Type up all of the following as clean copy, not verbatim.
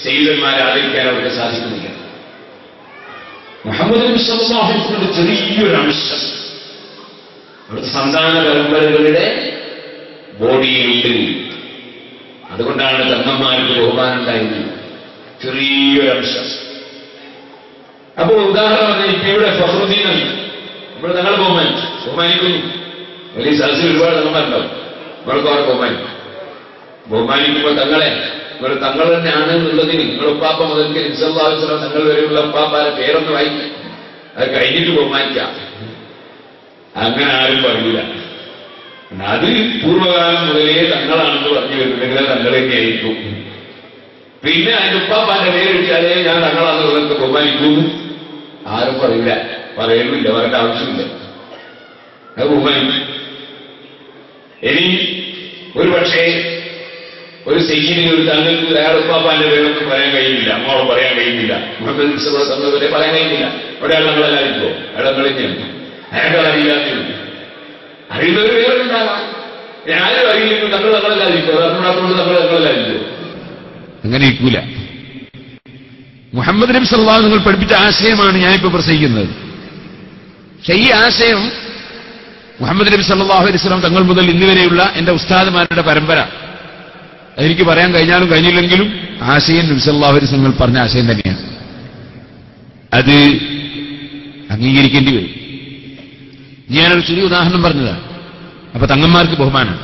സയ്യിദന്മാരെ ആദരിക്കാൻ അവർക്ക് സാധിക്കുന്നില്ല. മുഹമ്മദ് നബി സല്ലല്ലാഹു അലൈഹി വസല്ലം ചെറിയൊരു അംശം അവിടുത്തെ സന്താന പരമ്പരകളുടെ ബോഡിയിലുണ്ട്. അതുകൊണ്ടാണ് തങ്ങന്മാർക്ക് ബഹുമാനം ഉണ്ടായിരുന്നത്, ചെറിയൊരു അംശം. അപ്പോ ഉദാഹരണം ഇപ്പൊ ഇവിടെ ഫഖറുദ്ദീനാണ്, ഇവിടെ തങ്ങൾ ബഹുമാനിക്കുന്നു. വലിയ സദസ്സിൽ ഒരുപാട് തങ്ങന്മാരുണ്ടാവും, നമ്മൾക്ക് അവരെ ബഹുമാനിക്കുമ്പോൾ തങ്ങളെ നിങ്ങൾ തങ്ങൾ തന്നെയാണ് എന്നുള്ളതിന് നിങ്ങൾ ഉപ്പാപ്പ മുതൽക്ക് നബി സല്ലല്ലാഹു അലൈഹി വസല്ലം തങ്ങൾ വരെയുള്ള ഉപ്പാപ്പാരെ പേരൊന്ന് വായിക്കും, അത് കഴിഞ്ഞിട്ട് ബഹുമാനിക്കാം. അങ്ങനെ ആരും പറയില്ല. അത് പൂർവ്വകാലം മുതലേ തങ്ങളാണെന്ന് പറഞ്ഞു വരുന്നുണ്ടെങ്കിൽ തങ്ങൾ തന്നെയായിരിക്കും. പിന്നെ അതിന്റെ ഉപ്പാപ്പാന്റെ പേര് കിട്ടിയാലേ ഞാൻ തങ്ങളാണെന്നുള്ളതൊക്കെ ബഹുമാനിക്കുന്നു ആരും പറയില്ല, പറയുന്നില്ല, പറയേണ്ട ആവശ്യമില്ല. അത് ബഹുമാനിക്കും. ഇനി ഒരു പക്ഷേ ഒരു സയ്യിദിന് ഒരു തങ്ങൾക്ക് അയാൾ ഉപ്പാപ്പാന്റെ പേരൊന്നും പറയാൻ കഴിയുന്നില്ല, അങ്ങോളം പറയാൻ കഴിയുന്നില്ല, മുഹമ്മദ് നബി സല്ലല്ലാഹു അലൈഹി വസല്ലം വരെ പറയാൻ കഴിയുന്നില്ല. ഒരാൾ തങ്ങളല്ലായിരിക്കോ, അയാൾ തങ്ങളെന്നെയാണ്, അയാൾ അറിയില്ലാത്തത്. അറിയുന്നവർ വേറുണ്ടാകാം, ആരും അറിയില്ലെങ്കിൽ തങ്ങളല്ലായിരിക്കോ, അതുകൊണ്ട് തങ്ങളല്ലായിരിക്കോ. അങ്ങനെ ഇരിക്കൂല. മുഹമ്മദ് നബി സല്ലല്ലാഹു അലൈഹി വസല്ലം നിങ്ങൾ പഠിപ്പിച്ച ആശയമാണ് ഞാനിപ്പോ പ്രസംഗിക്കുന്നത്. പക്ഷെ ഈ ആശയം മുഹമ്മദ് നബി സല്ലല്ലാഹു അലൈഹി വസല്ലം തങ്ങൾ മുതൽ ഇന്നുവരെയുള്ള എന്റെ ഉസ്താദുമാരുടെ പരമ്പര, അതെനിക്ക് പറയാൻ കഴിഞ്ഞാലും കഴിഞ്ഞില്ലെങ്കിലും ആശയം നബി സല്ലല്ലാഹു അലൈഹി വസല്ലം പറഞ്ഞ ആശയം തന്നെയാണ്. അത് അംഗീകരിക്കേണ്ടി വരും. ഞാനൊരു ചെറിയ ഉദാഹരണം പറഞ്ഞതാണ്. അപ്പൊ തങ്ങന്മാർക്ക് ബഹുമാനമാണ്,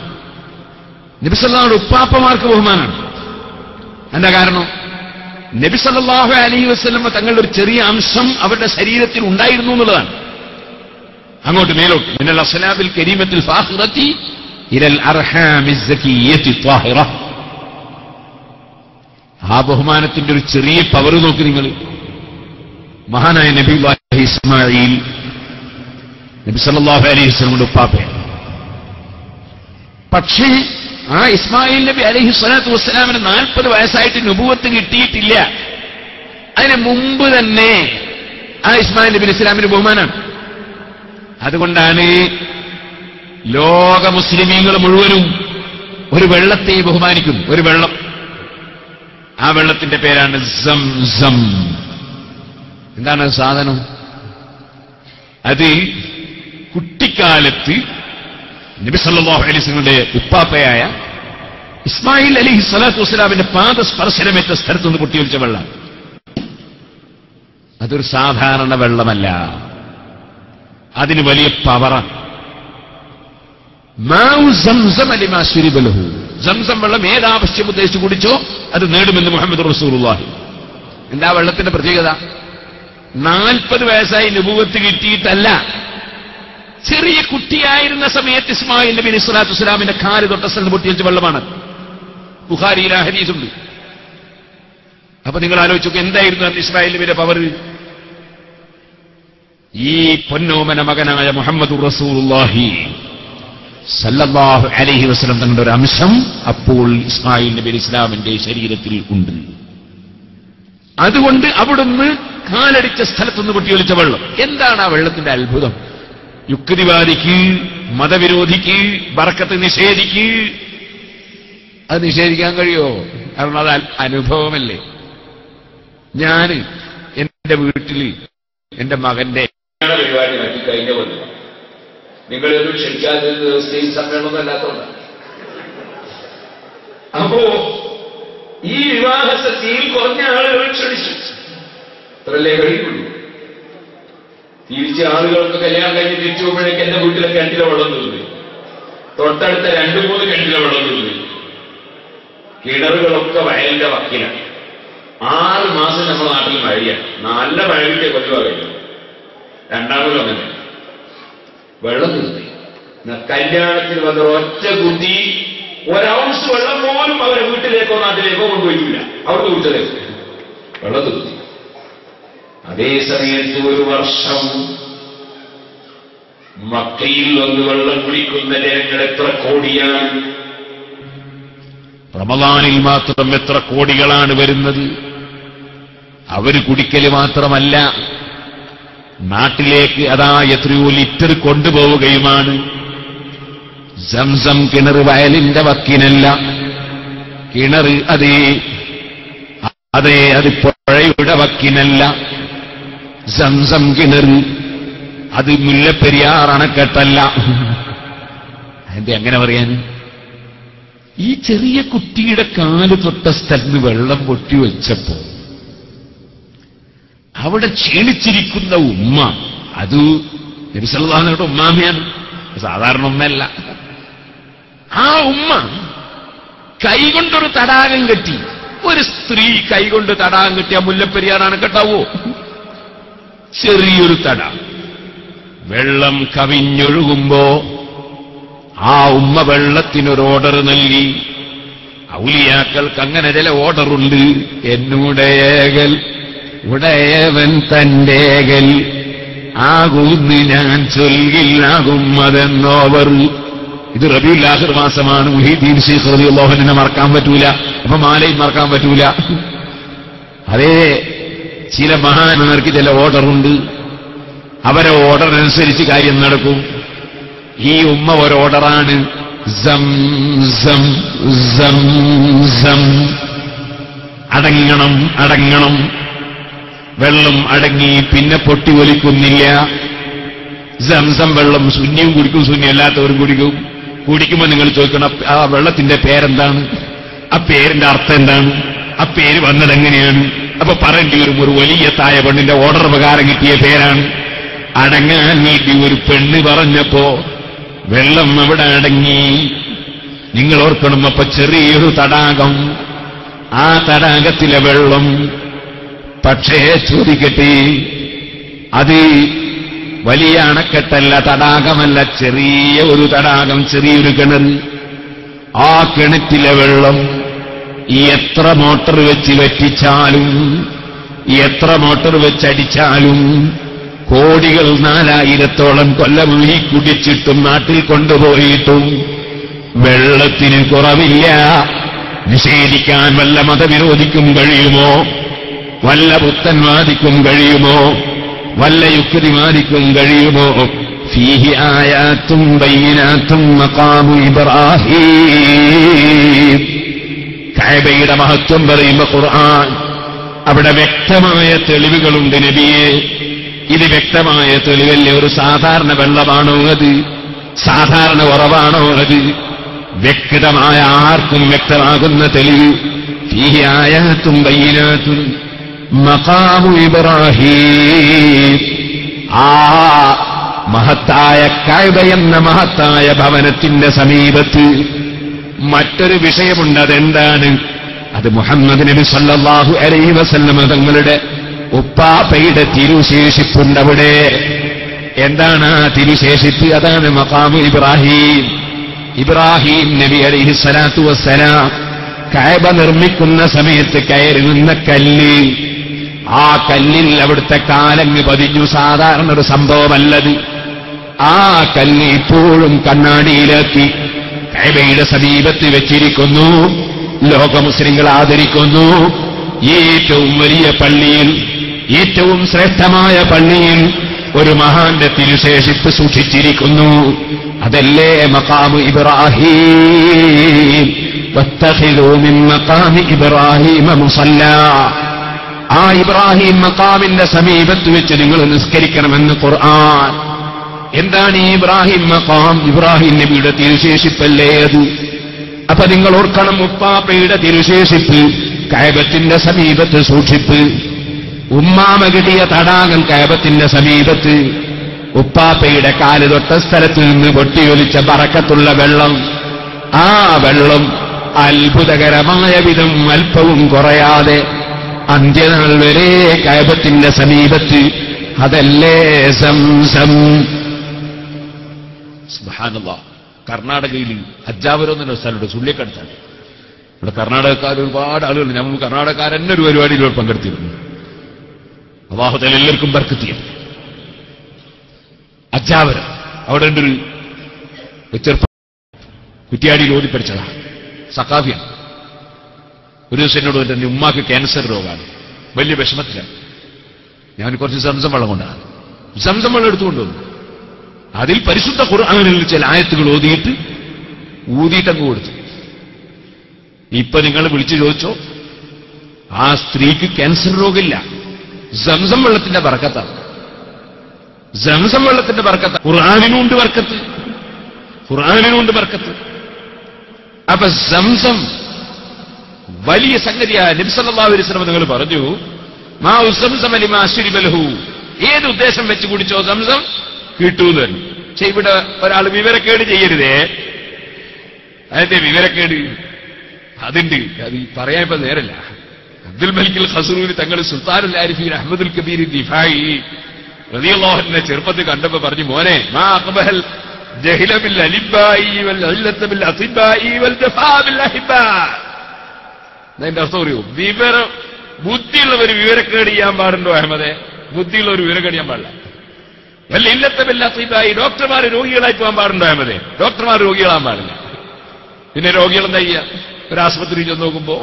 നബി സല്ലല്ലാഹു അലൈഹി ഉപ്പാപ്പമാർക്ക് ബഹുമാനമാണ്. എന്താ കാരണം? നബി സല്ലല്ലാഹു അലൈഹി വസല്ലം തങ്ങളുടെ ഒരു ചെറിയ അംശം അവരുടെ ശരീരത്തിൽ ഉണ്ടായിരുന്നു എന്നുള്ളതാണ്. അങ്ങോട്ട് മേലോട്ട് മിനൽ അസ്ലാബിൽ കരീമത്തിൽ ഫാഖിറത്തി ഇലൽ അർഹാമിസ് സകിയ്യത്തി ത്വാഹിറ. ആ ബഹുമാനത്തിന്റെ ഒരു ചെറിയ പവർ നോക്കി നിങ്ങൾ. മഹാനായ നബിയുല്ലാഹി ഇസ്മാഈൽ നബി സല്ലല്ലാഹു അലൈഹി വസല്ലമയുടെ ഉപ്പാപ്പയാണ്. പക്ഷേ ആ ഇസ്മായിൽ നബി അലൈഹി സ്വലാത്തു വസ്സലാമിന് 40 വയസ്സായിട്ട് നുബുവത്ത് കിട്ടിയിട്ടില്ല. അതിന് മുമ്പ് തന്നെ ആ ഇസ്മായിൽ നബി ഇസ്ലാമിന് ബഹുമാനാണ്. അതുകൊണ്ടാണ് ലോക മുസ്ലിമീങ്ങൾ മുഴുവനും ഒരു വെള്ളത്തെ ബഹുമാനിക്കുന്നു, ഒരു വെള്ളം. ആ വെള്ളത്തിന്റെ പേരാണ് സംസം. എന്താണ് സാധനം? അത് കുട്ടിക്കാലത്ത് നബി സല്ലല്ലാഹു അലൈഹി വസല്ലമയുടെ ഉപ്പാപ്പയായ ഇസ്മായിൽ അലൈഹി സ്വലാത്തു വസ്സലാമിന്റെ പാദസ്പർശനമേറ്റ സ്ഥലത്ത് നിന്ന് പൊട്ടിയൊലിച്ച വെള്ളം. അതൊരു സാധാരണ വെള്ളമല്ല, അതിന് വലിയ പവറാണ്. മാഉ സംസം ലിമാ ശുരിബ ലഹു. സംസം വെള്ളം ഏതാവശ്യം ഉദ്ദേശിച്ച് കുടിച്ചോ അത് നേടുമെന്ന് മുഹമ്മദ് റസൂലുള്ളാഹി. എന്താ വെള്ളത്തിന്റെ പ്രത്യേകത? 40 വയസ്സായി നുബുവത്ത് കിട്ടിയിട്ടല്ല, ചെറിയ കുട്ടിയായിരുന്ന സമയത്ത് ഇസ്മായിൽ നബി അലൈഹി സ്വലാത്തു വസ്സലാമിന്റെ കാല് തൊട്ട സ്ഥലത്ത് പൊട്ടിയൊലിച്ച വെള്ളമാണ്. ബുഖാരിയിൽ ആ ഹദീസുണ്ട്. അപ്പൊ നിങ്ങൾ ആലോചിച്ചു എന്തായിരുന്നു അന്ന് ഇസ്മായിൽ നബിയുടെ പവർ? ഈ പൊന്നോമന മകനായ മുഹമ്മദുർ റസൂലുള്ളാഹി സല്ലല്ലാഹു അലൈഹി വസല്ലം തങ്ങളുടെ ഒരു അംശം അപ്പോൾ ഇസ്മായിൽ നബി ഇസ്ലാമിന്റെ ശരീരത്തിൽ ഉണ്ട്. അതുകൊണ്ട് അവിടുന്ന് കാലടിച്ച സ്ഥലത്തുനിന്ന് പൊട്ടിയൊലിച്ച വെള്ളം. എന്താണ് ആ വെള്ളത്തിന്റെ അത്ഭുതം? യുക്തിവാദിക്ക്, മതവിരോധിക്ക്, ബർക്കത്ത് നിഷേധിക്ക് അത് നിഷേധിക്കാൻ കഴിയോ? കാരണം അത് അനുഭവമല്ലേ. ഞാൻ എന്റെ വീട്ടിൽ എന്റെ മകന്റെ പരിപാടി മാറ്റി കഴിഞ്ഞ പോലെ നിങ്ങളൊന്നും ക്ഷണിക്കാതെ സ്റ്റേജ് സമ്മേളനം അല്ലാത്തതുകൊണ്ടാണ്. അപ്പോ ഈ വിവാഹത്തിൽ കുറഞ്ഞ ആളുകൾ ക്ഷണിച്ചു, അത്രല്ലേ കഴിയുള്ളൂ. തിരിച്ച ആളുകളൊക്കെ കല്യാണം കഴിഞ്ഞ് തിരിച്ചു പോകുമ്പോഴേക്ക് എന്റെ വീട്ടിലെ കിണറ്റിലെ വെള്ളം തീർന്നു, തൊട്ടടുത്ത 2-3 കിണറ്റിലെ വെള്ളം തീർന്നു. കിണറുകളൊക്കെ വയലിന്റെ വക്കിലാണ്. 6 മാസം നമ്മുടെ നാട്ടിൽ മഴയാണ്. നല്ല മഴ കിട്ടിയ കൊല്ലം രണ്ടാമതും അങ്ങനെ വെള്ളം തീർന്നു. കല്യാണത്തിന് വന്ന ഒറ്റ കുട്ടി ഒരൗൺസ് വെള്ളം പോലും അവരെ വീട്ടിലേക്കോ നാട്ടിലേക്കോ കൊണ്ടുപോയില്ല, അവർക്ക് കുടിച്ചതേക്ക് വെള്ളം തീർന്നു. അതേ സമയത്ത് 1 വർഷം മക്കയിൽ വന്ന് വെള്ളം കുടിക്കുന്ന ജനങ്ങൾ എത്ര കോടിയാണ്! റമളാനിൽ മാത്രം എത്ര കോടികളാണ് വരുന്നത്! അവര് കുടിക്കല് മാത്രമല്ല, നാട്ടിലേക്ക് അതാ എത്രയോ ലിറ്റർ കൊണ്ടുപോവുകയുമാണ്. സംസം കിണർ വയലിന്റെ വക്കിനല്ല, കിണർ അതേ അതെ, അത് പുഴയുടെ വക്കിനല്ല, സംസം കിണർ, അത് മുല്ലപ്പെരിയാർ അണക്കെട്ടല്ല. അതെന്താ അങ്ങനെ പറയാൻ? ഈ ചെറിയ കുട്ടിയുടെ കാല് തൊട്ട സ്ഥലത്ത് വെള്ളം പൊട്ടിവെച്ചപ്പോ അവിടെ ക്ഷീണിച്ചിരിക്കുന്ന ഉമ്മ, അത് നബി സല്ലല്ലാഹു അലൈഹി വസല്ലം ഉമ്മാമയാണ്, സാധാരണ ഉമ്മയല്ല. ആ ഉമ്മ കൈകൊണ്ടൊരു തടാകം കെട്ടി. ഒരു സ്ത്രീ കൈകൊണ്ട് തടാകം കെട്ടിയ മുല്ലപ്പെരിയാർ അണക്കെട്ടാവോ? ചെറിയൊരു തടാകം. വെള്ളം കവിഞ്ഞൊഴുകുമ്പോ ആ ഉമ്മ വെള്ളത്തിനൊരു ഓർഡർ നൽകി. ഔലിയാക്കൾക്ക് അങ്ങനെ ചില ഓർഡറുണ്ട്. എന്നുടേകൽ ഉടയവൻ തന്റേകൽ ആകുന്ന് ഞാൻ ചൊല്ലില്ലാകും അതെന്നോവർ. ഇത് റബീഉൽ ആഖിർ മാസമാണ്. മുഹീദ്ദീൻ ശൈഖ് റളിയല്ലാഹു അൻഹുവിനെ മറക്കാൻ പറ്റൂല, അപ്പൊ മാലയും മറക്കാൻ പറ്റൂല. അതേ, ചില മഹാന്മാർക്ക് ചില ഓർഡറുണ്ട്. അവരെ ഓർഡറിനനുസരിച്ച് കാര്യം നടക്കും. ഈ ഉമ്മ ഒരു ഓർഡറാണ്. സം സം സം സം, അടങ്ങണം അടങ്ങണം. വെള്ളം അടങ്ങി, പിന്നെ പൊട്ടി ഒലിക്കുന്നില്ല. സംസം വെള്ളം ശൂന്യവും കുടിക്കും, ശൂന്യമല്ലാത്തവരും കുടിക്കും. കുടിക്കുമ്പോൾ നിങ്ങൾ ചോദിക്കണം, ആ വെള്ളത്തിന്റെ പേരെന്താണ്? ആ പേരിന്റെ അർത്ഥം എന്താണ്? ആ പേര് വന്നതെങ്ങനെയാണ്? അപ്പൊ പറയേണ്ടി വരും, ഒരു വലിയ തായ പെണ്ണിന്റെ ഓർഡർ പ്രകാരം കിട്ടിയ പേരാണ്. അടങ്ങാൻ വേണ്ടി ഒരു പെണ്ണ് പറഞ്ഞപ്പോ വെള്ളം അവിടെ അടങ്ങി. നിങ്ങൾ ഓർക്കണം, അപ്പൊ ചെറിയൊരു തടാകം, ആ തടാകത്തിലെ വെള്ളം. പക്ഷേ ചോദിക്കട്ടെ, അത് വലിയ അണക്കെട്ടല്ല, തടാകമല്ല, ചെറിയ ഒരു തടാകം, ചെറിയൊരു കിണർ. ആ കിണറ്റിലെ വെള്ളം എത്ര മോട്ടർ വെച്ച് വറ്റിച്ചാലും, എത്ര മോട്ടർ വെച്ചടിച്ചാലും, കോടികൾ 4000-ഓളം കൊല്ലമായി കുടിച്ചിട്ടും നാട്ടിൽ കൊണ്ടുപോയിട്ടും വെള്ളത്തിന് കുറവില്ല. നിഷേധിക്കാൻ വല്ല മതവിരോധിക്കും കഴിയുമോ? വല്ല പുത്തൻവാദിക്കും കഴിയുമോ? വല്ല യുക്തിവാദിക്കും കഴിയുമോ? ഫീഹി ആയാത്തും ബയ്യിനാത്തും മഖാമു ഇബ്രാഹീം. കഅബയുടെ മഹത്വം പറയുമ്പോൾ ഖുർആൻ അവിടെ വ്യക്തമായ തെളിവുകളുണ്ട് നബിയെ. ഇത് വ്യക്തമായ തെളിവല്ലേ? ഒരു സാധാരണ വെള്ളമാണോ അത്? സാധാരണ ഉറവാണോ അത്? വ്യക്തമായ, ആർക്കും വ്യക്തമാകുന്ന തെളിവ്. ഫീഹി ആയാത്തും ബയ്യിനാത്തും മഖാമു ഇബ്രാഹീം. ആ മഹത്തായ കഅബ എന്ന മഹത്തായ ഭവനത്തിന്റെ സമീപത്ത് മറ്റൊരു വിഷയമുണ്ട്. അതെന്താണ്? അത് മുഹമ്മദ് നബി സല്ലല്ലാഹു അലൈഹി വസല്ലം തങ്ങളുടെ ഉപ്പാപ്പയുടെ തിരുശേഷിപ്പുണ്ടവിടെ. എന്താണ് ആ തിരുശേഷിപ്പ്? അതാണ് മഖാമു ഇബ്രാഹീം. ഇബ്രാഹീം നബി അലൈഹി സ്വലാത്തു വസ്സലാം കഅബ നിർമ്മിക്കുന്ന സമയത്ത് കയറി നിന്ന കല്ല്, ആ കല്ലിൽ അവിടുത്തെ കാലങ്ങ് പതിഞ്ഞു. സാധാരണ ഒരു സംഭവമല്ലത്. ആ കല്ല് ഇപ്പോഴും കണ്ണാടിയിലാക്കി കഅബയുടെ സമീപത്ത് വെച്ചിരിക്കുന്നു. ലോക മുസ്ലിങ്ങൾ ആദരിക്കുന്നു. ഏറ്റവും വലിയ പള്ളിയിൽ, ഏറ്റവും ശ്രേഷ്ഠമായ പള്ളിയിൽ ഒരു മഹാന്റെ തിരുശേഷിപ്പ് സൂക്ഷിച്ചിരിക്കുന്നു. അതല്ലേ മഖാമു ഇബ്രാഹീം. വത്തഖിദൂ മിൻ മഖാമി ഇബ്രാഹീമ മുസല്ലാ. ആ ഇബ്രാഹിം മഖാമിന്റെ സമീപത്ത് വെച്ച് നിങ്ങൾ നിസ്കരിക്കണമെന്ന് ഖുർആൻ. എന്താണ് ഈ ഇബ്രാഹിം മഖാം? ഇബ്രാഹിം നബിയുടെ തിരുശേഷിപ്പല്ലേ അത്? അപ്പൊ നിങ്ങൾ ഓർക്കണം, ഉപ്പാപ്പയുടെ തിരുശേഷിപ്പ് കഅബത്തിന്റെ സമീപത്ത് സൂക്ഷിപ്പ്. ഉമ്മാമ കിട്ടിയ തടാകം കഅബത്തിന്റെ സമീപത്ത്. ഉപ്പാപ്പയുടെ കാല് തൊട്ട സ്ഥലത്ത് നിന്ന് പൊട്ടിയൊലിച്ച ബറക്കത്തുള്ള വെള്ളം. ആ വെള്ളം അത്ഭുതകരമായ വിധം അല്പവും കുറയാതെ അന്ത്യനാൾ വരെ കഅബത്തിന്റെ സമീപത്ത്. അതല്ലേ സംസം. സുബ്ഹാനല്ലാഹ്. കർണാടകയിൽ അജ്ജാവരം എന്നൊരു സ്ഥലമുണ്ട്, സുള്ളിക്കടുത്താണ്. ഇവിടെ കർണാടകക്കാർ ഒരുപാട് ആളുകൾ, നമ്മൾ കർണാടകക്കാരെന്നെ ഒരു പരിപാടിയിൽ പങ്കെടുത്തിരുന്നു. അല്ലാഹു തആല എല്ലാവർക്കും ബർക്കത്ത് ചെയ്യട്ടെ. അജ്ജാവരം അവിടെ ഉണ്ടൊരു ചെറുപ്പം, കുറ്റിയാടിയിൽ ഓടിപ്പടിച്ചതാണ്, സഖാഫിയാണ്. ഒരു ദിവസം എന്നോട് എന്റെ ഉമ്മാക്ക് ക്യാൻസർ രോഗമാണ്, വലിയ വിഷമത്തിലാണ്. ഞാൻ കുറച്ച് സംസം വെള്ളം കൊണ്ടാണ് സംസം വെള്ളം എടുത്തുകൊണ്ടുവന്നു. അതിൽ പരിശുദ്ധ ഖുർആനിൽ ചില ആയത്തുകൾ ഊതിയിട്ടങ്ങ് കൊടുത്തു. ഇപ്പൊ നിങ്ങൾ വിളിച്ചു ചോദിച്ചോ, ആ സ്ത്രീക്ക് ക്യാൻസർ രോഗമില്ല. സംസം വെള്ളത്തിന്റെ ബർക്കത്താണ്. സംസം വെള്ളത്തിന്റെ ബർക്കത്ത്. ഖുർആനിനുണ്ട് ബർക്കത്ത്, ഖുർആനിനുണ്ട് ബർക്കത്ത്. അപ്പൊ സംസം വലിയ സംഗതിയായ നബി സല്ലല്ലാഹു അലൈഹി വസല്ലം നിങ്ങൾ പറഞ്ഞു, മാ സംസം ലിമാ ശരിബ ലഹു, ഏത് ഉദ്ദേശം വെച്ച് കുടിച്ചോ സംസം കിട്ടൂന്ന് പറഞ്ഞു. പക്ഷെ ഇവിടെ ഒരാൾ വിവരക്കേട് ചെയ്യരുതേ. അതിന്റെ വിവരക്കേട് അതുണ്ട്, അത് പറയാൻ ഇപ്പൊ നേരല്ല. അബ്ദുൽ മലിക് ഖസറൂരി തങ്ങൾ സുൽത്താനുൽ ആരിഫീൻ അഹ്മദുൽ കബീർ ദിഫായി റളിയല്ലാഹു അൻഹു ചെറുപ്പത്തിൽ കണ്ടപ്പോ പറഞ്ഞു, മോനെ മാ അഖബഹൽ ജഹില ബിൽ അലിബായി വൽ ഇല്ലത ബിൽ അസിബായി വൽ ജഫാ ബിൽ അഹിബാ. അതിന്റെ അർത്ഥം അറിയോ? ബുദ്ധിയുള്ളവർ വിവരക്കേട് ചെയ്യാൻ പാടുണ്ടോ അഹമ്മദെ? ബുദ്ധിയുള്ളവർ വിവരക്കേട് ചെയ്യാൻ പാടില്ല. വല്ല ഇല്ലത്തെ ബിൽ അസിബായി, ഡോക്ടർമാർ രോഗികളായി പോകാൻ പാടുണ്ടോ അഹമ്മദെ? ഡോക്ടർമാർ രോഗികളാൻ പാടില്ല. പിന്നെ രോഗികൾ എന്താ ചെയ്യുക? ഒരാശുപത്രിയിൽ ചെന്ന് നോക്കുമ്പോ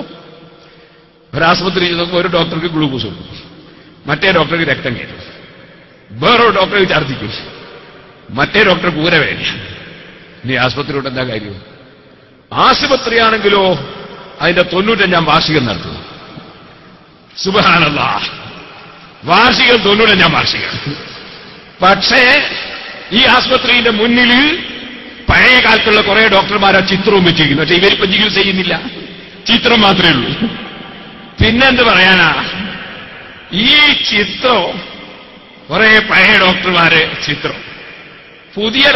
ഒരു ഡോക്ടർക്ക് ഗ്ലൂക്കോസ് കൊടുക്കും, മറ്റേ ഡോക്ടർക്ക് രക്തം കയറ്റും, വേറൊരു ഡോക്ടർക്ക് ഛർദ്ദിക്കും, മറ്റേ ഡോക്ടർ കൂര വേദന. ഇനി ആശുപത്രിയോട് എന്താ കാര്യം? ആശുപത്രിയാണെങ്കിലോ അതിന്റെ 95 വാർഷികം നടത്തും. സുബ്ഹാനല്ലാഹ്, വാർഷികം 95 വാർഷികം. പക്ഷേ ഈ ആശുപത്രിയുടെ മുന്നിൽ പഴയ കാലത്തുള്ള കുറെ ഡോക്ടർമാരെ ചിത്രവും വെച്ചിരിക്കുന്നു. പക്ഷെ ഇവരിപ്പം ചികിത്സ ചെയ്യുന്നില്ല, ചിത്രം മാത്രമേ ഉള്ളൂ. പിന്നെന്ത് പറയാനാ? ഈ ചിത്രം കുറെ പഴയ ഡോക്ടർമാരെ ചിത്രം, പുതിയ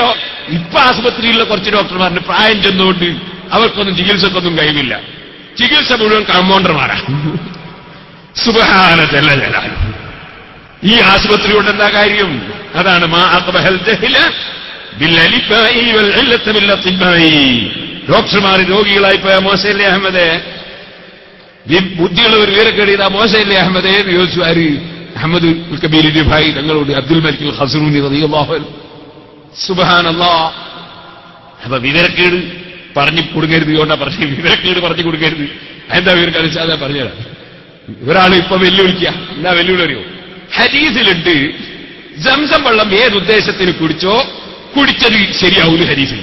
ഇപ്പൊ ആശുപത്രിയിലുള്ള കുറച്ച് ഡോക്ടർമാരുടെ പ്രായം ചെന്നുകൊണ്ട് അവർക്കൊന്നും ചികിത്സക്കൊന്നും കഴിവില്ല. ചികിത്സ മുഴുവൻ കമ്പൗണ്ടർമാരാ. സുബ്ഹാന ജല്ല ജലാലുഹു. ഈ ആശുപത്രി കൊണ്ട് എന്താ കാര്യം? അതാണ് മാ അഖബഹൽ ജഹ്ല ബിൽ അലിബായി വൽ ഇല്ലത ബിൽ അത്തിബായി. ഡോക്ടർമാർ രോഗികളായി പോയ മോശല്ലേ അഹമ്മദേ? ബുദ്ധിയുള്ളവർ വിവരക്കേട് ചെയ്ത മോശല്ലേ അഹമ്മദേ എന്ന് ചോദിച്ചു. ആര്? അഹമ്മദ് കബീർ ദിഫായി തങ്ങളോട് അബ്ദുൽ മലിക് ഖസറൂനി റളിയല്ലാഹു അൻഹു. സുബ്ഹാനല്ലാഹ്. അപ്പൊ വിവരക്കേട് പറഞ്ഞു കൊടുക്കരുത്. കൊണ്ടാ പറഞ്ഞു വിവരക്കേട് പറഞ്ഞു കൊടുക്കരുത്. എന്താ വിവരക്കേട് അതാ പറഞ്ഞുതരാം. ഒരാൾ ഇപ്പൊ വെല്ലുവിളിക്കുക. എന്താ വെല്ലുവിളി അറിയോ? ഹദീസിലുണ്ട് സംസം വെള്ളം ഏതുദ്ദേശത്തിന് കുടിച്ചോ കുടിച്ചത് ശരിയാവൂല. ഹദീസിൽ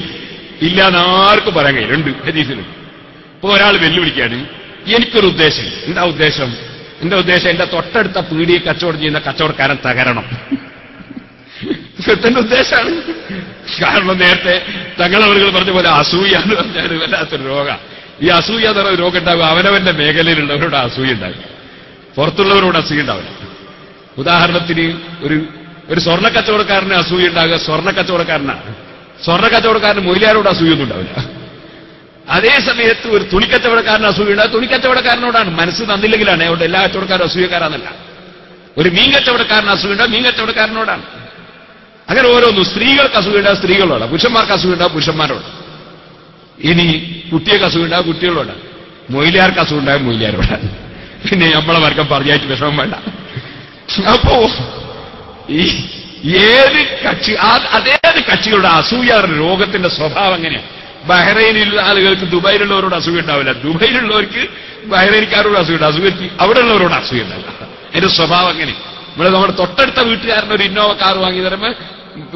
ഇല്ലാന്ന് ആർക്കും പറയാൻ കഴിയില്ല. ഉണ്ട് ഹദീസിലുണ്ട്. ഇപ്പൊ ഒരാൾ വെല്ലുവിളിക്കാണ്, എനിക്കൊരു ഉദ്ദേശം. എന്താ ഉദ്ദേശം? എന്റെ ഉദ്ദേശം എന്റെ തൊട്ടടുത്ത പീടിയെ കച്ചവടം ചെയ്യുന്ന കച്ചവടക്കാരൻ തകരണം. എന്റെ ഉദ്ദേശമാണ്. കാരണം നേരത്തെ തങ്ങളവറുകൾ പറഞ്ഞ പോലെ അസൂയ എന്ന് പറഞ്ഞാൽ വല്ലാത്തൊരു രോഗം. ഈ അസൂയ എന്ന് പറയുന്ന രോഗം ഉണ്ടാകും അവനവന്റെ മേഖലയിലുള്ളവരോട് അസൂയ ഉണ്ടാകും, പുറത്തുള്ളവരോട് അസൂയ ഉണ്ടാവില്ല. ഉദാഹരണത്തിന് ഒരു സ്വർണ്ണ കച്ചവടക്കാരന് അസൂയ ഉണ്ടാകുക സ്വർണ്ണ കച്ചവടക്കാരനാണ്. സ്വർണ്ണ കച്ചവടക്കാരന് മൊയിലാരോട് അസൂയൊന്നും ഉണ്ടാവില്ല. അതേ സമയത്ത് ഒരു തുണിക്കച്ചവടക്കാരന് അസൂയുണ്ട്, തുണിക്കച്ചവടക്കാരനോടാണ്. മനസ്സ് തന്നില്ലെങ്കിലാണ്. അതുകൊണ്ട് എല്ലാ കച്ചവടക്കാരും അസൂയക്കാരാന്നല്ല. ഒരു മീൻ കച്ചവടക്കാരന് അസൂയുണ്ട്, മീൻ കച്ചവടക്കാരനോടാണ്. അങ്ങനെ ഓരോന്നും. സ്ത്രീകൾക്ക് അസൂയുണ്ടാവും സ്ത്രീകളോടാണ്, പുരുഷന്മാർക്ക് അസൂയുണ്ടാവും പുരുഷന്മാരോട്. ഇനി കുട്ടികൾക്ക് അസൂയുണ്ടാവും കുട്ടികളോടാണ്, മൊയിലാർക്ക് അസൂയുണ്ടാവും മൊയിലാരോടാണ്. പിന്നെ നമ്മളെ വർഗം പറഞ്ഞായിട്ട് വിഷമം വേണ്ട. അപ്പോ ഈ ഏത് കക്ഷി അതേത് കക്ഷികളുടെ അസൂയ രോഗത്തിന്റെ സ്വഭാവം എങ്ങനെയാണ്? ബഹ്റൈനിലുള്ള ആളുകൾക്ക് ദുബൈയിലുള്ളവരോട് അസൂയ ഉണ്ടാവില്ല, ദുബൈയിലുള്ളവർക്ക് ബഹ്റൈൻകാരോട് അസൂയുണ്ട്, അസൂയക്ക് അവിടെയുള്ളവരോട് അസൂയ ഉണ്ടാവില്ല. അതിന്റെ സ്വഭാവം എങ്ങനെ? നമ്മുടെ തൊട്ടടുത്ത വീട്ടുകാരന് ഒരു ഇന്നോവ കാർ വാങ്ങി തരുമ്പോൾ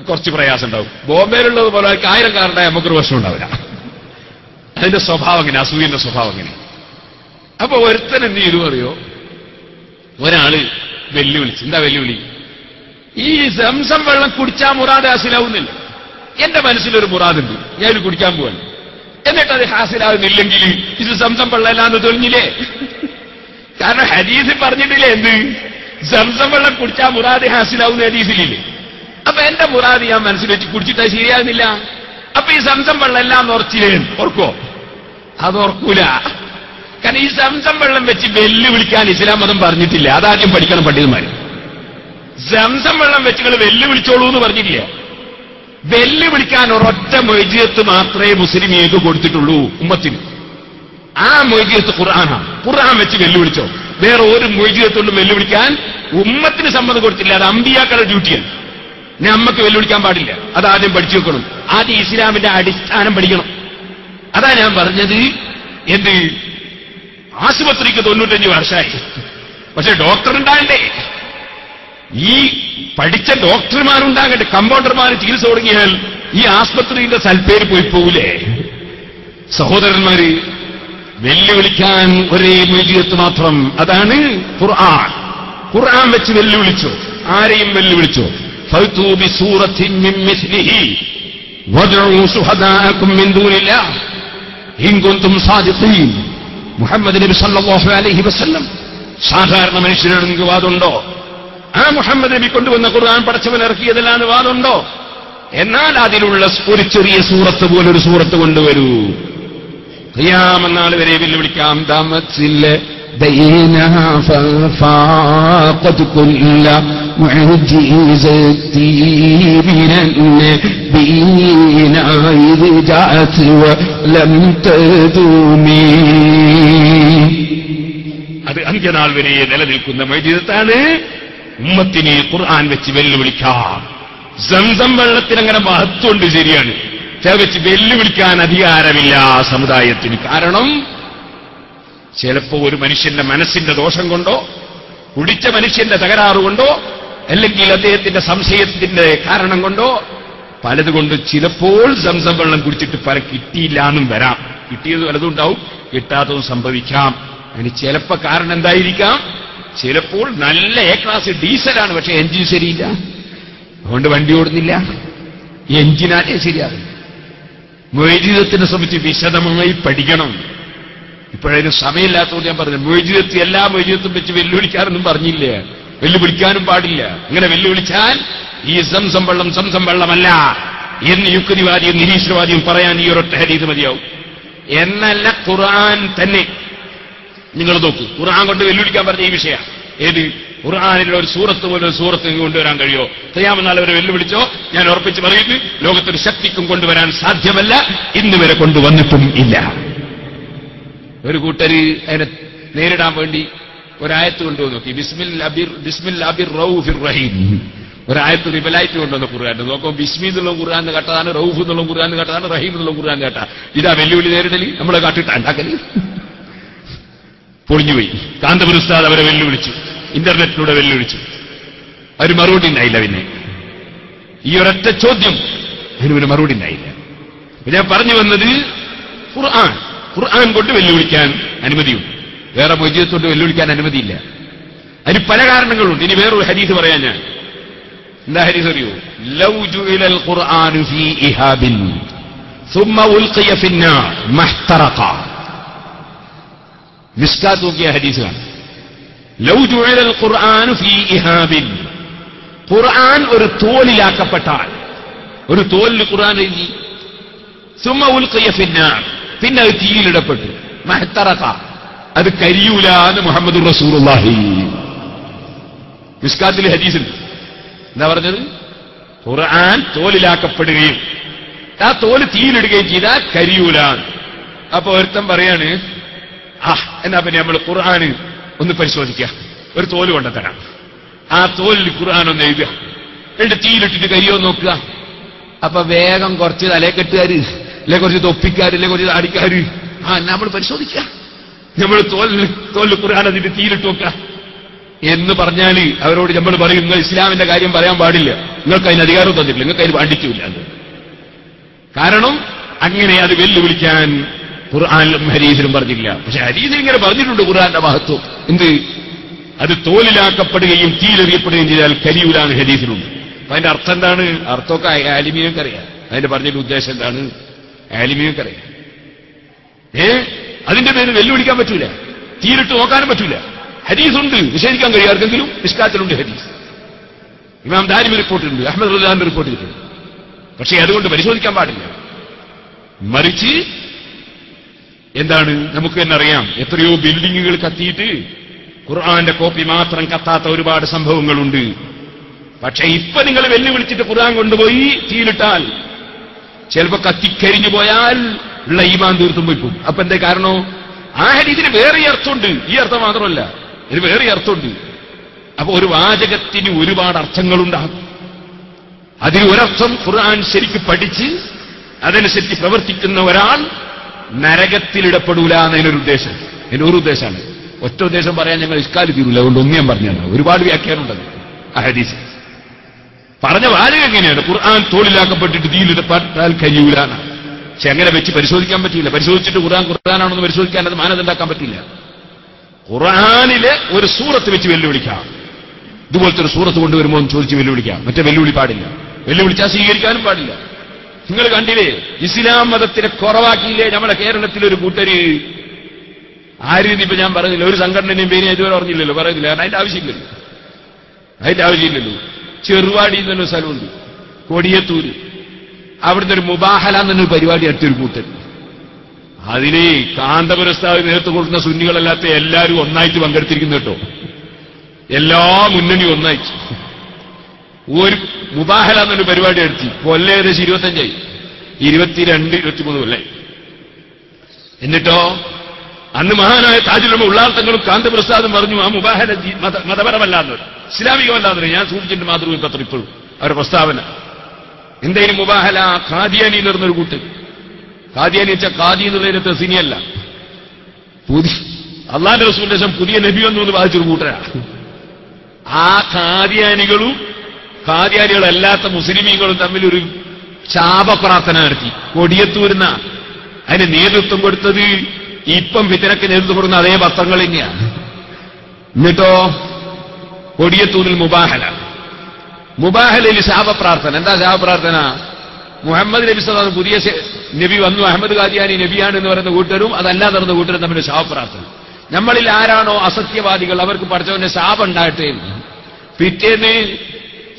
കുറച്ച് പ്രയാസം ഉണ്ടാവും. ബോംബെയിലുള്ളത് പോലെ 1000 കാറുണ്ടായ നമുക്കൊരു പ്രശ്നം ഉണ്ടാവില്ല. അതിന്റെ സ്വഭാവം എങ്ങനെ? അസൂയന്റെ സ്വഭാവം എങ്ങനെ? അപ്പൊ ഒരുത്തൻ എന്ത് ചെയ്തു അറിയോ? ഒരാള് വെല്ലുവിളിച്ചു. എന്താ വെല്ലുവിളി? ഈ സംസം വെള്ളം കുടിച്ചാൽ മുറാദ് ഹാസിലാവുന്നില്ല. എന്റെ മനസ്സിലൊരു മുറാദുണ്ട്, ഞാനിത് കുടിക്കാൻ പോവാണ്. എന്നിട്ട് അത് ഹാസിലാവുന്നില്ലെങ്കിൽ ഇത് സംസം വെള്ളമല്ലാന്ന് തെളിഞ്ഞില്ലേ? കാരണം ഹദീസിൽ പറഞ്ഞിട്ടില്ലേ എന്ത്? സംസം വെള്ളം കുടിച്ചാൽ മുറാദ് ഹാസിലാവുന്ന ഹദീസിലില്ലേ? അപ്പൊ എന്റെ മുറാദ് ഞാൻ മനസ്സിൽ വെച്ച് കുടിച്ചിട്ട് ശരിയാകുന്നില്ല. അപ്പൊ ഈ സംസം വെള്ളം എല്ലാം ഉറച്ചില്ലേ? ഓർക്കോ? അത് ഓർക്കൂല. കാരണം ഈ സംസം വെള്ളം വെച്ച് വെല്ലുവിളിക്കാൻ ഇസ്ലാം മതം പറഞ്ഞിട്ടില്ല. അതാദ്യം പഠിക്കണം പണ്ഡിതന്മാര്. സംസം വെള്ളം വെച്ചുകൾ വെല്ലുവിളിച്ചോളൂ എന്ന് പറഞ്ഞില്ല. വെല്ലുവിളിക്കാൻ ഒരൊറ്റ മൊയ്ജിയത്ത് മാത്രമേ മുസ്ലിം ഏത് കൊടുത്തിട്ടുള്ളൂ ഉമ്മത്തിന്. ആ മൊയ്ജിയത്ത് ഖുർആനാണ്. ഖുർആൻ വെച്ച് വെല്ലുവിളിച്ചോ. വേറെ ഒരു മൊയ്ജിയത്തോണ്ടും വെല്ലുവിളിക്കാൻ ഉമ്മത്തിന് സമ്മതം കൊടുത്തില്ല. അത് അമ്പിയാക്കളുടെ ഡ്യൂട്ടിയാണ്. നമ്മക്ക് വെല്ലുവിളിക്കാൻ പാടില്ല. അതാദ്യം പഠിച്ചു വെക്കണം. ആദ്യം ഇസ്ലാമിന്റെ അടിസ്ഥാനം പഠിക്കണം. അതാ ഞാൻ പറഞ്ഞത്. എന്ത്? ആശുപത്രിക്ക് 95 വർഷമായി, പക്ഷെ ഡോക്ടർ ഉണ്ടാകണ്ടേ? ഈ പഠിച്ച ഡോക്ടർമാരുണ്ടാകട്ടെ. കമ്പൗണ്ടർമാർ ചികിത്സ തുടങ്ങിയാൽ ഈ ആസ്പത്രിയുടെ സൽപ്പേര് പോയി പോകൂലേ? സഹോദരന്മാര്, വെല്ലുവിളിക്കാൻ ഒരേ മൊഴിയത്ത് മാത്രം, അതാണ് ഖുർആൻ. ഖുർആൻ വെച്ച് വെല്ലുവിളിച്ചു, ആരെയും വെല്ലുവിളിച്ചു. ഫഅ്തൂ ബിസൂറത്തിൻ മിൻ മിസ്ലിഹി വദ്ഉ ശുഹദാഅകും മിൻ ദൂനില്ലാഹ് ഇൻ കുൻതും സാദിഖീൻ. മുഹമ്മദ് നബി സല്ലല്ലാഹു അലൈഹി വസല്ലം സാധാരണ മനുഷ്യരോട് നിങ്ങൾക്ക് വാദമുണ്ടോ? ആ മുഹമ്മദ് നബി കൊണ്ടുവന്ന ഖുർആൻ പടച്ചവൻ ഇറക്കിയതല്ലാന്ന് വാദമുണ്ടോ? എന്നാൽ അതിലുള്ള ഒരു ചെറിയ സൂറത്ത് പോലൊരു സൂറത്ത് കൊണ്ടുവരൂ. ഖിയാമത്ത് നാൾ വരെ വെല്ലുവിളിക്കാം. ദാമത്തിൽ ബൈനഹാ ഫാഖത് കുല്ല മുഅ്ജിസതി മിനൻ നബിയിന ഇദ് ജഅത് വലം തദൂമി. അത് അന്ത്യനാൾ വരെ നിലനിൽക്കുന്ന മൗജിസത്താണ്. ഉമ്മത്തിനെ ഖുർആൻ വെച്ച് വെല്ലുവിളിക്കാം. സംസം വെള്ളത്തിനങ്ങനെ മഹത്വമുണ്ട്, ശരിയാണ്. വെച്ച് വെല്ലുവിളിക്കാൻ അധികാരമില്ല സമുദായത്തിന്. കാരണം ചിലപ്പോ ഒരു മനുഷ്യന്റെ മനസ്സിന്റെ ദോഷം കൊണ്ടോ, കുടിച്ച മനുഷ്യന്റെ തകരാറുകൊണ്ടോ, അല്ലെങ്കിൽ അദ്ദേഹത്തിന്റെ സംശയത്തിന്റെ കാരണം കൊണ്ടോ, പലതുകൊണ്ട് ചിലപ്പോൾ സംസം വെള്ളം കുടിച്ചിട്ട് പല കിട്ടിയില്ല എന്നും വരാം. കിട്ടിയത് പലതും ഉണ്ടാവും, കിട്ടാത്തതും സംഭവിക്കാം. അതിന് ചിലപ്പോ കാരണം എന്തായിരിക്കാം? ചിലപ്പോൾ നല്ല എ ക്ലാസ് ഡീസലാണ്, പക്ഷെ എഞ്ചിൻ ശരിയില്ല, അതുകൊണ്ട് വണ്ടി ഓടുന്നില്ല. എഞ്ചിനാലേ ശരിയാകും. മുഅ്ജിസത്തിനെ സംബന്ധിച്ച് വിശദമായി പഠിക്കണം. ഇപ്പോഴതിന് സമയമില്ലാത്തതുകൊണ്ട് ഞാൻ പറഞ്ഞു, മുഅ്ജിസത്ത് എല്ലാ മുഅ്ജിസത്തും വെച്ച് വെല്ലുവിളിക്കാനൊന്നും പറഞ്ഞില്ല. വെല്ലുവിളിക്കാനും പാടില്ല. അങ്ങനെ വെല്ലുവിളിച്ചാൽ ഈ സംസം വെള്ളമല്ല എന്ന് യുക്തിവാദിയും നിരീശ്വരവാദിയും പറയാൻ ഈ ഒരൊറ്റ ഹദീസ് മതിയാവും. എന്നല്ല, ഖുർആൻ തന്നെ നിങ്ങൾ നോക്കൂ. ഖുർആൻ കൊണ്ട് വെല്ലുവിളിക്കാൻ പറഞ്ഞ ഈ വിഷയം ഏത്? ഖുർആനിലുള്ള ഒരു സൂറത്ത് പോലെ ഒരു സൂറത്ത് കൊണ്ടുവരാൻ കഴിയോ? ഖിയാമത്ത് നാൾ വരെ വെല്ലുവിളിച്ചോ? ഞാൻ ഉറപ്പിച്ച് പറയുന്നു, ലോകത്തൊരു ശക്തിക്കും കൊണ്ടുവരാൻ സാധ്യമല്ല, ഇന്ന് വരെ കൊണ്ടുവന്നിട്ടും ഇല്ല. ഒരു കൂട്ടര് അതിനെ നേരിടാൻ വേണ്ടി ഒരായത്ത് കൊണ്ടുവന്ന് നോക്കി. ബിസ്മിൽ റഊഫിർ റഹീം ഒരായത്ത് റിബലായിട്ട് കൊണ്ടുവന്ന ഖുർആൻ നോക്കുമ്പോൾ ബിസ്മി എന്നുള്ള ഖുർആൻ കേട്ടതാണ്, റഊഫ് എന്നുള്ള ഖുർആൻ കേട്ടതാണ്, റഹീം എന്നുള്ള ഖുർആൻ കേട്ട. ഇതാ വെല്ലുവിളി നേരിടല്, നമ്മളെ കാട്ടിട്ട് ഉണ്ടാക്കല്. പൊളിഞ്ഞുപോയി. കാന്തപുര ഉസ്താദ് അവരെ വെല്ലുവിളിച്ചു, ഇന്റർനെറ്റിലൂടെ വെല്ലുവിളിച്ചു. അവർ മറുപടി ഉണ്ടായില്ല. പിന്നെ ഈ ഒരൊറ്റ ചോദ്യം, അതിന് മറുപടി ഉണ്ടായില്ല. ഞാൻ പറഞ്ഞു വന്നത്, ഖുർആൻ കൊണ്ട് വെല്ലുവിളിക്കാൻ അനുമതിയുണ്ട്, വേറെ മൗജിദത്ത് കൊണ്ട് വെല്ലുവിളിക്കാൻ അനുമതിയില്ല. അതിന് പല കാരണങ്ങളുണ്ട്. ഇനി വേറൊരു ഹദീസ് പറയാൻ ഞാൻ. എന്താ ഹദീസ് അറിയോ? ലൗ ജുഇലൽ ഖുർആനു ഫീ ഇഹാബിൻ സുമ്മ ഉൽഖിയ ഫിന്നാർ മഹ്തറഖ. മിസ്കാത്ത് നോക്കിയ ഹദീസാണ്. ലൗ ജുഇലൽ ഖുർആനു ഫീ ഇഹാബിൻ, ഖുർആൻ ഒരു തോലിലാക്കപ്പെട്ടാൽ, ഒരു തോലിൽ ഖുർആൻ എഴുതി, സുമ്മ ഉൽഖിയ ഫിന്നാർ, പിന്നെ അത് തീയിലിടപ്പെട്ടു, മഹ്തറഖ, അത് കരിയൂല എന്ന് മുഹമ്മദുർ റസൂലുള്ളാഹി. മിസ്കാത്തിൽ ഹദീസുണ്ട്. എന്താ പറഞ്ഞത്? ഖുർആൻ തോലിലാക്കപ്പെടുകയും ആ തോല് തീയിലിടുകയും ചെയ്താൽ കരിയൂല. അപ്പൊ ഒരുത്തൻ പറയാണ്, എന്നാ പിന്നെ നമ്മൾ ഖുർആൻ ഒന്ന് പരിശോധിക്കുക, ഒരു തോല് കൊണ്ടുതരാം, ആ തോലിൽ ഖുർആൻ ഒന്ന് എഴുതുക, എന്നിട്ട് തീയിലിട്ടിട്ട് കരിയോ നോക്കുക. അപ്പൊ വേഗം കുറച്ച് തലേക്കെട്ടുകാര്, അല്ലെ കുറച്ച് തൊപ്പിക്കാര്, അല്ലെ കുറച്ച് താടിക്കാര്, നമ്മൾ പരിശോധിക്കുക, നമ്മൾ തോലിൽ ഖുർആൻ അതിന്റെ തീയിലിട്ട് നോക്കുക എന്ന് പറഞ്ഞാൽ അവരോട് നമ്മൾ പറയും, നിങ്ങൾ ഇസ്ലാമിന്റെ കാര്യം പറയാൻ പാടില്ല, നിങ്ങൾക്ക് അതിന് അധികാരം തന്നിട്ടില്ല, നിങ്ങൾക്ക് അതിന് പാണ്ഡിത്യമില്ല. കാരണം അങ്ങനെ അത് വെല്ലുവിളിക്കാൻ ഖുർആനിലും ഹദീസിലും പറഞ്ഞില്ല. പക്ഷെ ഹദീസിൽ ഇങ്ങനെ പറഞ്ഞിട്ടുണ്ട് ഖുർആന്റെ മഹത്വം. എന്ത്? അത് തോലിലാക്കപ്പെടുകയും തീയിലെറിയപ്പെടുകയും ചെയ്താൽ കരിയൂലാന്ന് ഹദീസിലുണ്ട്. അപ്പൊ അതിന്റെ അർത്ഥം എന്താണ്? അർത്ഥമൊക്കെ ആലിമീങ്ങൾക്കറിയാം. അതിന്റെ പറഞ്ഞിട്ട് ഉദ്ദേശം എന്താണ്? ആലിമീങ്ങൾക്കറിയാം. അതിന്റെ പേര് വെല്ലുവിളിക്കാൻ പറ്റൂല, തീയിലിട്ട് നോക്കാനും പറ്റൂല. ഹദീസുണ്ട്, നിഷേധിക്കാൻ കഴിയും ആർക്കെങ്കിലും? ഇസ്കാത്തിലുണ്ട് ഹദീസ്. ഇമാം ദാരിമി റിപ്പോർട്ടുണ്ട്, അഹ്മദ് റളിയല്ലാഹു അൻഹു റിപ്പോർട്ട് ചെയ്തിട്ടുണ്ട്. പക്ഷേ അതുകൊണ്ട് പരിശോധിക്കാൻ പാടില്ല. മറിച്ച് എന്താണ്? നമുക്ക് തന്നെ അറിയാം, എത്രയോ ബിൽഡിങ്ങുകൾ കത്തിയിട്ട് ഖുർആന്റെ കോപ്പി മാത്രം കത്താത്ത ഒരുപാട് സംഭവങ്ങളുണ്ട്. പക്ഷെ ഇപ്പൊ നിങ്ങൾ വെല്ലുവിളിച്ചിട്ട് ഖുർആൻ കൊണ്ടുപോയി തീയിലിട്ടാൽ ചിലപ്പോ കത്തിക്കരിഞ്ഞു പോയാൽ ഉള്ള ഈമാൻ തീർത്തും പോയിപ്പോ. അപ്പൊ എന്താ കാരണോ? ആ ഹദീസിന് വേറെ അർത്ഥമുണ്ട്, ഈ അർത്ഥം മാത്രമല്ല, ഇത് വേറെ അർത്ഥമുണ്ട്. അപ്പൊ ഒരു വാചകത്തിന് ഒരുപാട് അർത്ഥങ്ങളുണ്ടാകും. അതിന് ഒരർത്ഥം ഖുർആൻ ശരിക്ക് പഠിച്ച് അതനുസരിച്ച് പ്രവർത്തിക്കുന്ന ഒരാൾ നരകത്തിലിടപ്പെടൂല എന്നതിനൊരു ഉദ്ദേശം. എന്നൊരു ഉദ്ദേശമാണ്. ഒറ്റ ഉദ്ദേശം പറയാൻ ഞങ്ങൾ ഇഷ്കാലി തീരൂല, അതുകൊണ്ട് ഒന്നും ഞാൻ പറഞ്ഞാണ്. ഒരുപാട് വ്യാഖ്യാനമുണ്ടത് ആ ഹദീസ്. പറഞ്ഞ വാചകം എങ്ങനെയാണ്? ഖുർആൻ തോളിലാക്കപ്പെട്ടിട്ട് തീയിലിടപ്പെട്ടാൽ കഴിയൂലാണ്. പക്ഷെ അങ്ങനെ വെച്ച് പരിശോധിക്കാൻ പറ്റില്ല. പരിശോധിച്ചിട്ട് ഖുർആനാണെന്ന് പരിശോധിക്കാൻ അത് മാനദണ്ഡാക്കാൻ പറ്റില്ല. ഖുർആനിലെ ഒരു സൂറത്ത് വെച്ച് വെല്ലുവിളിക്കാം. ഇതുപോലത്തെ ഒരു സൂറത്ത് കൊണ്ടുവരുമോ എന്ന് ചോദിച്ച് വെല്ലുവിളിക്കാം. മറ്റേ വെല്ലുവിളി പാടില്ല. വെല്ലുവിളിച്ചാൽ സ്വീകരിക്കാനും പാടില്ല. നിങ്ങൾ കണ്ടില്ലേ, ഇസ്ലാം മതത്തിനെ കുറവാക്കിയില്ലേ നമ്മുടെ കേരളത്തിലൊരു കൂട്ടര്. ആരും ഇപ്പൊ ഞാൻ പറയുന്നില്ല, ഒരു സംഘടനയും പേര് ഇതുവരെ പറഞ്ഞില്ലല്ലോ, പറയുന്നില്ല. കാരണം അതിന്റെ ആവശ്യമില്ലല്ലോ. ചെറുവാടി എന്നൊരു സ്ഥലമുണ്ട്, കൊടിയത്തൂര്. അവിടുത്തെ ഒരു മുബാഹല എന്നൊരു പരിപാടി അടുത്തൊരു കൂട്ടർ. അതിന് കാന്തപുരസ്ഥാവ് നേതൃത്വം കൊടുക്കുന്ന സുന്നികളല്ലാത്ത എല്ലാവരും ഒന്നായിട്ട് പങ്കെടുത്തിരിക്കുന്നു കേട്ടോ. എല്ലാ മുന്നണിയും ഒന്നായിട്ട് ഒരു മുബാഹല എന്നൊരു പരിപാടി എടുത്തി. കൊല്ലം ഏകദേശം 25 22 23 കൊല്ലായി. എന്നിട്ടോ അന്ന് മഹാനായ താജുലുലമ ഉള്ളാർത്തങ്ങളും കാന്തപുരസ്ഥാദും പറഞ്ഞു ആ മുബാഹല മതപരമല്ലാന്ന്, ഇസ്ലാമികമല്ലാന്ന്. ഞാൻ സൂക്ഷിച്ചിട്ട് മാതൃഭൂമി പത്രം ഇപ്പോഴും അവരുടെ പ്രസ്താവന. എന്തായാലും മുബാഹല ഖാദിയാനി എന്ന് പറഞ്ഞൊരു കൂട്ട്. ഖാദിയാനി വെച്ചാൽ ഖാദി എന്നുള്ളതിന് തെസിനിയല്ല, അള്ളാന്റെ റസൂലിന്റെ ശേഷം പുതിയ നബി വന്നു എന്ന് ബാധിച്ചൊരു കൂട്ടരാ. ആ ഖാദിയാനികളല്ലാത്ത മുസ്ലിമീങ്ങളും തമ്മിലൊരു ശാപപ്രാർത്ഥന നടത്തി. കൊടിയത്തൂരുന്ന അതിന് നേതൃത്വം കൊടുത്തത് ഇപ്പം ഫിത്നക്ക് നേതൃത്വം കൊടുക്കുന്ന അതേ പത്രങ്ങൾ തന്നെയാണ്. എന്നിട്ടോ കൊടിയത്തൂരിൽ മുബാഹലയിൽ ശാപപ്രാർത്ഥന. എന്താ ശാപപ്രാർത്ഥന? മുഹമ്മദ് നബി സല്ലല്ലാഹു പുതിയ നബി വന്നു, അഹമ്മദ് ഖാദിയാനി നബിയാണ് എന്ന് പറയുന്ന കൂട്ടരും അതല്ലാതെ നടന്ന കൂട്ടരും തമ്മിൽ ശാപപ്രാർത്ഥന. നമ്മളിൽ ആരാണോ അസത്യവാദികൾ അവർക്ക് പഠിച്ചവന്റെ ശാപം ഉണ്ടാകട്ടെ. പിറ്റേന്ന്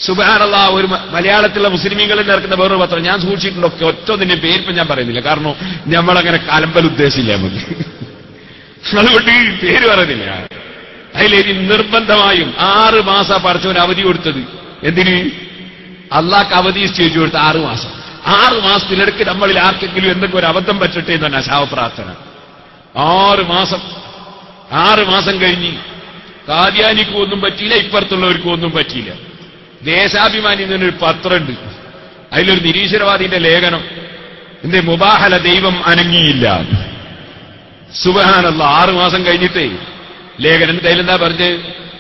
സുബ്ഹാനല്ലാഹ് ഒരു മലയാളത്തിലുള്ള മുസ്ലിമീങ്ങളിൽ നടക്കുന്ന വേറൊരു പത്രം ഞാൻ സൂക്ഷിച്ചിട്ടുണ്ടൊക്കെ, ഒറ്റൊന്നിന്റെ പേരിപ്പം ഞാൻ പറയുന്നില്ല, കാരണം നമ്മളങ്ങനെ കലമ്പൽ ഉദ്ദേശിച്ചില്ല നമുക്ക്, അതുകൊണ്ട് പേര് പറയുന്നില്ല. അതിലേരി നിർബന്ധമായും 6 മാസം പഠിച്ചവന് അവധി കൊടുത്തത്. എന്തിന്? അള്ളാഹ്ക്ക് അവധി സ്റ്റേജ് കൊടുത്ത 6 മാസം. 6 മാസത്തിനിടയ്ക്ക് നമ്മളിൽ ആർക്കെങ്കിലും എന്തെങ്കിലും ഒരു അബദ്ധം പറ്റട്ടെ എന്നാണ് ശാപപ്രാർത്ഥന. 6 മാസം കഴിഞ്ഞ് ഖാദിയാനിക്കും ഒന്നും പറ്റിയില്ല, ഇപ്പുറത്തുള്ളവർക്കും ഒന്നും പറ്റിയില്ല. ദേശാഭിമാനി എന്നൊരു പത്രമുണ്ട്, അതിലൊരു നിരീശ്വരവാദിന്റെ ലേഖനം, എന്റെ മുബാഹല ദൈവം അനങ്ങിയില്ല. സുബ്ഹാനല്ലാഹ് 6 മാസം കഴിഞ്ഞിട്ടേ ലേഖനം അതിലെന്താ പറഞ്ഞ്,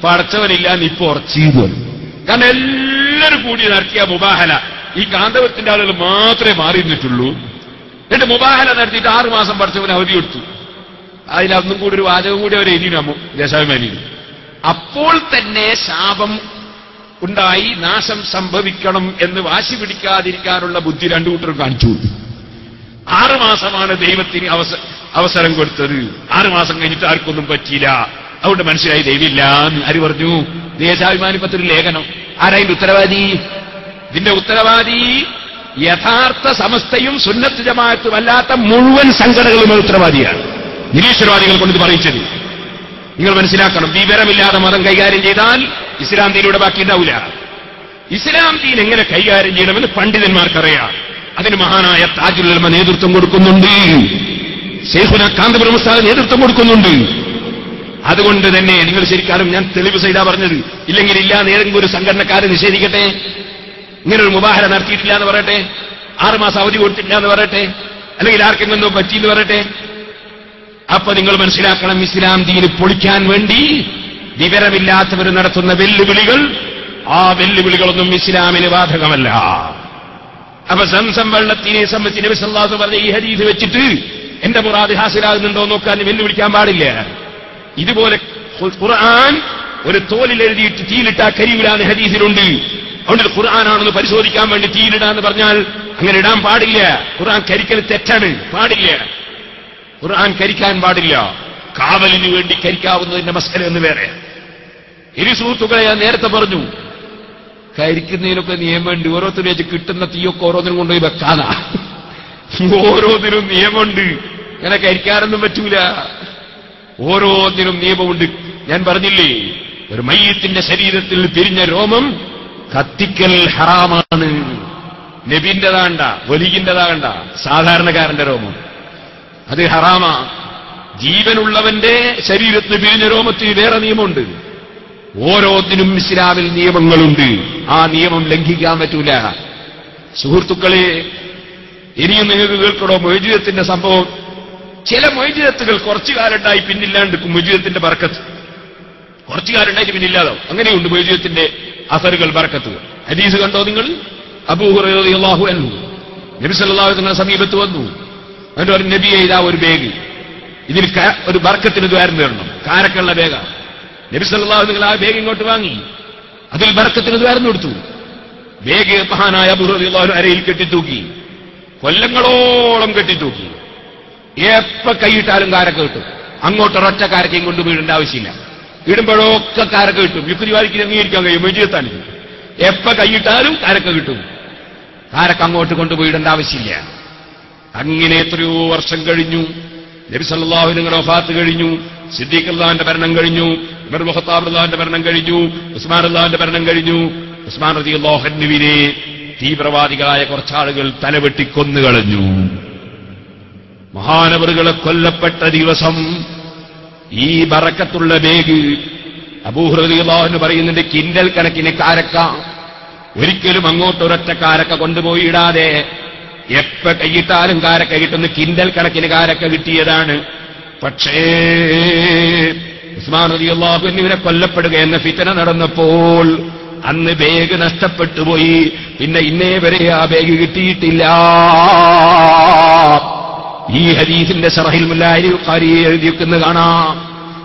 പടച്ചവനില്ലാന്ന് ഇപ്പൊ ഉറച്ചു. കാരണം എല്ലാവരും കൂടി നടത്തിയ മുബാഹല ഈ കാന്തപുരത്തിന്റെ ആളുകൾ മാത്രമേ മാറി നിന്നിട്ടുള്ളൂ. എന്നിട്ട് മുബാഹല നടത്തിയിട്ട് 6 മാസം പടച്ചവന് അവധി കൊടുത്തു. അതിലൊന്നും കൂടി ഒരു വാചകം കൂടി അവർ എഴുതിയിരുന്നു ദേശാഭിമാനി. അപ്പോൾ തന്നെ ശാപം ഉണ്ടായി, നാശം സംഭവിക്കണം എന്ന് വാശി പിടിക്കാതിരിക്കാനുള്ള ബുദ്ധി രണ്ടു കൂട്ടരും കാണിച്ചു. 6 മാസമാണ് ദൈവത്തിന് അവസരം കൊടുത്തത്. 6 മാസം കഴിഞ്ഞിട്ട് ആർക്കൊന്നും പറ്റിയില്ല. അതുകൊണ്ട് മനസ്സിലായി ദൈവമില്ല എന്ന് ആര് പറഞ്ഞു? ദേശാഭിമാനി പത്തൊരു ലേഖനം. ആരായിന്റെ ഉത്തരവാദി? ഇതിന്റെ ഉത്തരവാദി യഥാർത്ഥ സമസ്തയും സുന്നത്ത് ജമാഅത്തും അല്ലാത്ത മുഴുവൻ സംഘടനകളും ഉത്തരവാദിയാണ്. നിരീശ്വരവാദികൾ കൊണ്ട് ഇത് പറയിച്ചത് നിങ്ങൾ മനസ്സിലാക്കണം. വിവരമില്ലാതെ മതം കൈകാര്യം ചെയ്താൽ ഇസ്ലാം ദീനിലൂടെ ബാക്കി ഉണ്ടാവില്ല. ഇസ്ലാം ദീൻ എങ്ങനെ കൈകാര്യം ചെയ്യണമെന്ന് പണ്ഡിതന്മാർക്കറിയാം. അതിന് മഹാനായ താജുലുലമ നേതൃത്വം കൊടുക്കുന്നുണ്ട്, ശൈഖുന കാന്തപുരം ഉസ്താദ് നേതൃത്വം കൊടുക്കുന്നുണ്ട്. അതുകൊണ്ട് തന്നെ നിങ്ങൾ ശരിക്കാരും ഞാൻ തെളിവ് ചെയ്താ പറഞ്ഞത്, ഇല്ലെങ്കിൽ ഇല്ല ഏതെങ്കിലും ഒരു സംഘടനക്കാരെ നിഷേധിക്കട്ടെ, ഇങ്ങനെ ഒരു മുബാഹല നടത്തിയിട്ടില്ല എന്ന് പറയട്ടെ, 6 മാസം അവധി കൊടുത്തിട്ടില്ല എന്ന് പറയട്ടെ, അല്ലെങ്കിൽ ആർക്കെങ്കിലും പറ്റിയെന്ന് പറയട്ടെ. അപ്പൊ നിങ്ങൾ മനസ്സിലാക്കണം, ഇസ്ലാം ദീന് പൊളിക്കാൻ വേണ്ടി വിവരമില്ലാത്തവർ നടത്തുന്ന വെല്ലുവിളികൾ, ആ വെല്ലുവിളികളൊന്നും ഇസ്ലാമിന് ബാധകമല്ല. അപ്പൊ സംസം വെള്ളത്തിനെ സംബന്ധിച്ച് നബി സല്ലല്ലാഹു അലൈഹി വസല്ലം പറഞ്ഞ ഈ ഹദീസ് വെച്ചിട്ട് എന്റെ മുറാദ് ഹാസിലാകുന്നുണ്ടോ നോക്കാൻ വെല്ലുവിളിക്കാൻ പാടില്ല. ഇതുപോലെ ഖുർആൻ ഒരു തോലിൽ എഴുതിയിട്ട് തീയിലിട്ടാ കരിയൂലാന്ന് ഹദീസിലുണ്ട്. അതുകൊണ്ട് ഖുർആനാണെന്ന് പരിശോധിക്കാൻ വേണ്ടി തീയിലിടാന്ന് പറഞ്ഞാൽ അങ്ങനെ ഇടാൻ പാടില്ല. ഖുർആൻ കരിക്കൽ തെറ്റാണ്, പാടില്ല. ഖുർആൻ കരിക്കാൻ പാടില്ല. കാവലിന് വേണ്ടി കരിക്കാവുന്നതിന്റെ മസല എന്ന് വേറെ. ഇരു സുഹൃത്തുക്കളെ ഞാൻ നേരത്തെ പറഞ്ഞു, കരിക്കുന്നതിനൊക്കെ നിയമമുണ്ട്. ഓരോരുത്തരും വെച്ച് കിട്ടുന്ന തീയൊക്കെ ഓരോന്നിനും കൊണ്ടുപോയി വെക്കാനാ. ഓരോന്നിനും നിയമമുണ്ട്. ഇങ്ങനെ കരിക്കാനൊന്നും പറ്റൂല. ഓരോന്നിനും നിയമമുണ്ട്. ഞാൻ പറഞ്ഞില്ലേ, ഒരു മയ്യത്തിന്റെ ശരീരത്തിൽ പിരിഞ്ഞ രോമം കത്തിക്കൽ ഹറാമാണ്. നബിന്റെതാകണ്ട, വലിയന്റെതാകണ്ട, സാധാരണക്കാരന്റെ രോമം അത് ഹറാമാ. ജീവനുള്ളവന്റെ ശരീരത്തിന് പിരിഞ്ഞ രോമത്തിന് വേറെ നിയമമുണ്ട്. ഓരോന്നിനും ഇസ്ലാമിൽ നിയമങ്ങളുണ്ട്. ആ നിയമം ലംഘിക്കാൻ പറ്റൂല. സുഹൃത്തുക്കളെ, ഇനിയും നിങ്ങൾക്ക് കേൾക്കണോ മൊയ്ജിദത്തിന്റെ സംഭവം? ചില മൊയ്ജിദത്തുകൾ കുറച്ചു കാലുണ്ടായി പിന്നില്ലാണ്ടിരിക്കും. മൊയ്ജിദത്തിന്റെ ബർക്കത്ത് കുറച്ചു കാലുണ്ടായിട്ട് പിന്നില്ലാതാവും. അങ്ങനെയുണ്ട് മൊയ്ജിദത്തിന്റെ അസറുകൾ, ബർക്കത്തുകൾ. ഹദീസ് കണ്ടോ നിങ്ങൾ? അബൂ ഹുറൈറ റളിയല്ലാഹു അൻഹു നബി സല്ലല്ലാഹു അലൈഹി വസല്ലം സമീപത്ത് വന്നു. എന്നിട്ട് ഒരു നബി ചെയ്താ ഒരു ബാഗ്, ഇതിൽ ഒരു ബർക്കത്തിന് ദ്വാരം തരണം, കാരക്കുള്ള ബാഗാ. നബി സല്ലല്ലാഹു അലൈഹി വസല്ലം ആ ബാഗ് ഇങ്ങോട്ട് വാങ്ങി, അതിൽ ബർക്കത്തിന് ദ്വാരം കൊടുത്തു. ബാഗ് മഹാനായ അബൂ റളിയല്ലാഹു അൻഹു അരയിൽ കെട്ടിത്തൂക്കി, കൊല്ലങ്ങളോളം കെട്ടിത്തൂക്കി. എപ്പ കൈയിട്ടാലും കാരക്ക കിട്ടും. അങ്ങോട്ടൊരൊറ്റ കാരക്കയും കൊണ്ട് വീടേണ്ട ആവശ്യമില്ല. ഇടുമ്പോഴൊക്കെ കാരക്ക കിട്ടും. യുക്തി വാരിക്ക് അംഗീകരിക്കാൻ കഴിയും, മൊയ്ജിയത്താൻ. എപ്പ കൈയിട്ടാലും കാരക്ക കിട്ടും. കാരക്ക അങ്ങോട്ട് കൊണ്ടുപോയിടേണ്ട ആവശ്യമില്ല. അങ്ങനെ എത്രയോ വർഷം കഴിഞ്ഞു. നബി സല്ലല്ലാഹു അലൈഹി വസല്ലം വഫാത്ത് കഴിഞ്ഞു. സിദ്ദീഖ് റളിയല്ലാഹുവിന്റെ ഭരണം കഴിഞ്ഞു. ഉമർ ഇബ്നു ഖത്താബ് റളിയല്ലാഹുവിന്റെ ഭരണം കഴിഞ്ഞു. ഉസ്മാൻ റളിയല്ലാഹുവിന്റെ ഭരണം കഴിഞ്ഞു. ഉസ്മാൻ റളിയല്ലാഹു അൻഹുവിനെ തീവ്രവാദികളായ കുറച്ചാളുകൾ തലവെട്ടി കൊന്നുകളഞ്ഞു. മഹാനവറുകളെ കൊല്ലപ്പെട്ട ദിവസം ഈ ബറക്കത്തുള്ള ബേഗ് അബൂ ഹുറൈറ റളിയല്ലാഹു അൻഹു പറയുന്നുണ്ട്, കിൻഡൽ കണക്കിന് കാരക്ക ഒരിക്കലും അങ്ങോട്ടൊരൊറ്റ കാരക്ക കൊണ്ടുപോയി ഇടാതെ എപ്പ കൈയിട്ടാലും കാരക്ക കിട്ടുന്ന കിൻഡൽ കണക്കിന് കാരക്ക കിട്ടിയതാണ്. പക്ഷേ ഉസ്മാൻ റളിയല്ലാഹു അൻഹുവിനെ കൊല്ലപ്പെടുക എന്ന ഫിത്ന നടന്നപ്പോൾ അന്ന് ബേഗ് നഷ്ടപ്പെട്ടുപോയി. പിന്നെ ഇന്നേ വരെ ആ ബേഗ് കിട്ടിയിട്ടില്ല. ഈ ഹദീസിന്റെ ശറഹിൽ മുല്ലാഹി ഖാരി എഴുതിയിരിക്കുന്ന കാണാം,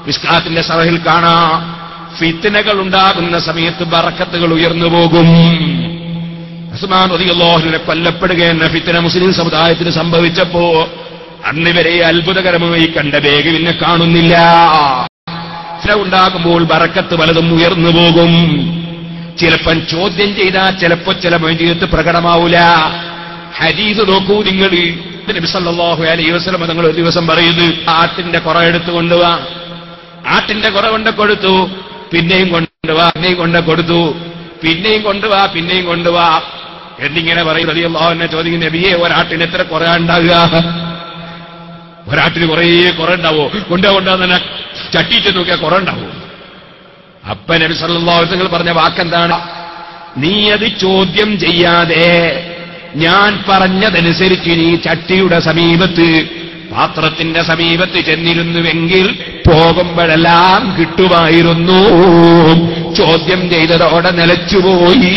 മിസ്കാത്തിന്റെ ശറഹിൽ കാണാം, ഫിത്നകൾ ഉണ്ടാകുന്ന സമയത്ത് ബറക്കത്തുകൾ ഉയർന്നു പോകും. ഉസ്മാൻ റളിയല്ലാഹു അൻഹുവിനെ കൊല്ലപ്പെടുക എന്ന ഫിത്ന മുസ്ലിം സമുദായത്തിന് സംഭവിച്ചപ്പോ അന്ന് വരെ അത്ഭുതകരമായി കണ്ട ബേഗ് പിന്നെ കാണുന്നില്ല. ഫിത്ന ഉണ്ടാകുമ്പോൾ ബറക്കത്ത് പലതും ഉയർന്നു പോകും. ചിലപ്പം ചോദ്യം ചെയ്താൽ ചിലപ്പോ ചില മൊയ്ജിയത്ത് പ്രകടമാവൂല. ഹദീസ് നോക്കൂ നിങ്ങൾ. നബി സല്ലല്ലാഹു അലൈഹി വസല്ലം തങ്ങൾ ഒരു ദിവസം പറയുന്നു, ആട്ടിന്റെ കുറ എടുത്തു കൊണ്ടുവാ. ആട്ടിന്റെ കുറ കൊണ്ട് കൊടുത്തു, പിന്നെയും കൊണ്ടുവാ, പിന്നെയും കൊണ്ട് കൊടുത്തു, പിന്നെയും കൊണ്ടുവാ, പിന്നെയും കൊണ്ടുവാ എന്നിങ്ങനെ പറയും. റളിയല്ലാഹു അൻഹു ചോദിക്കും, നബിയെ ഒരാട്ടിന് എത്ര കുറ ഉണ്ടാകുക? ഒരാട്ടിന് കുറേ ഉണ്ടാവോ? കൊണ്ടുപോകണ്ടെന്ന് ചട്ടിയിട്ട് നോക്കിയാൽ കുറ ഉണ്ടാവോ? അപ്പ നബി സല്ലല്ലാഹു അലൈഹി വസല്ലം പറഞ്ഞ വാക്കെന്താണ്? നീ അത് ചോദ്യം ചെയ്യാതെ ഞാൻ പറഞ്ഞതനുസരിച്ച് നീ ചട്ടിയുടെ സമീപത്ത്, പാത്രത്തിന്റെ സമീപത്ത് ചെന്നിരുന്നുവെങ്കിൽ പോകുമ്പോഴെല്ലാം കിട്ടുമായിരുന്നു. ചോദ്യം ചെയ്തതോടെ നിലച്ചുപോയി.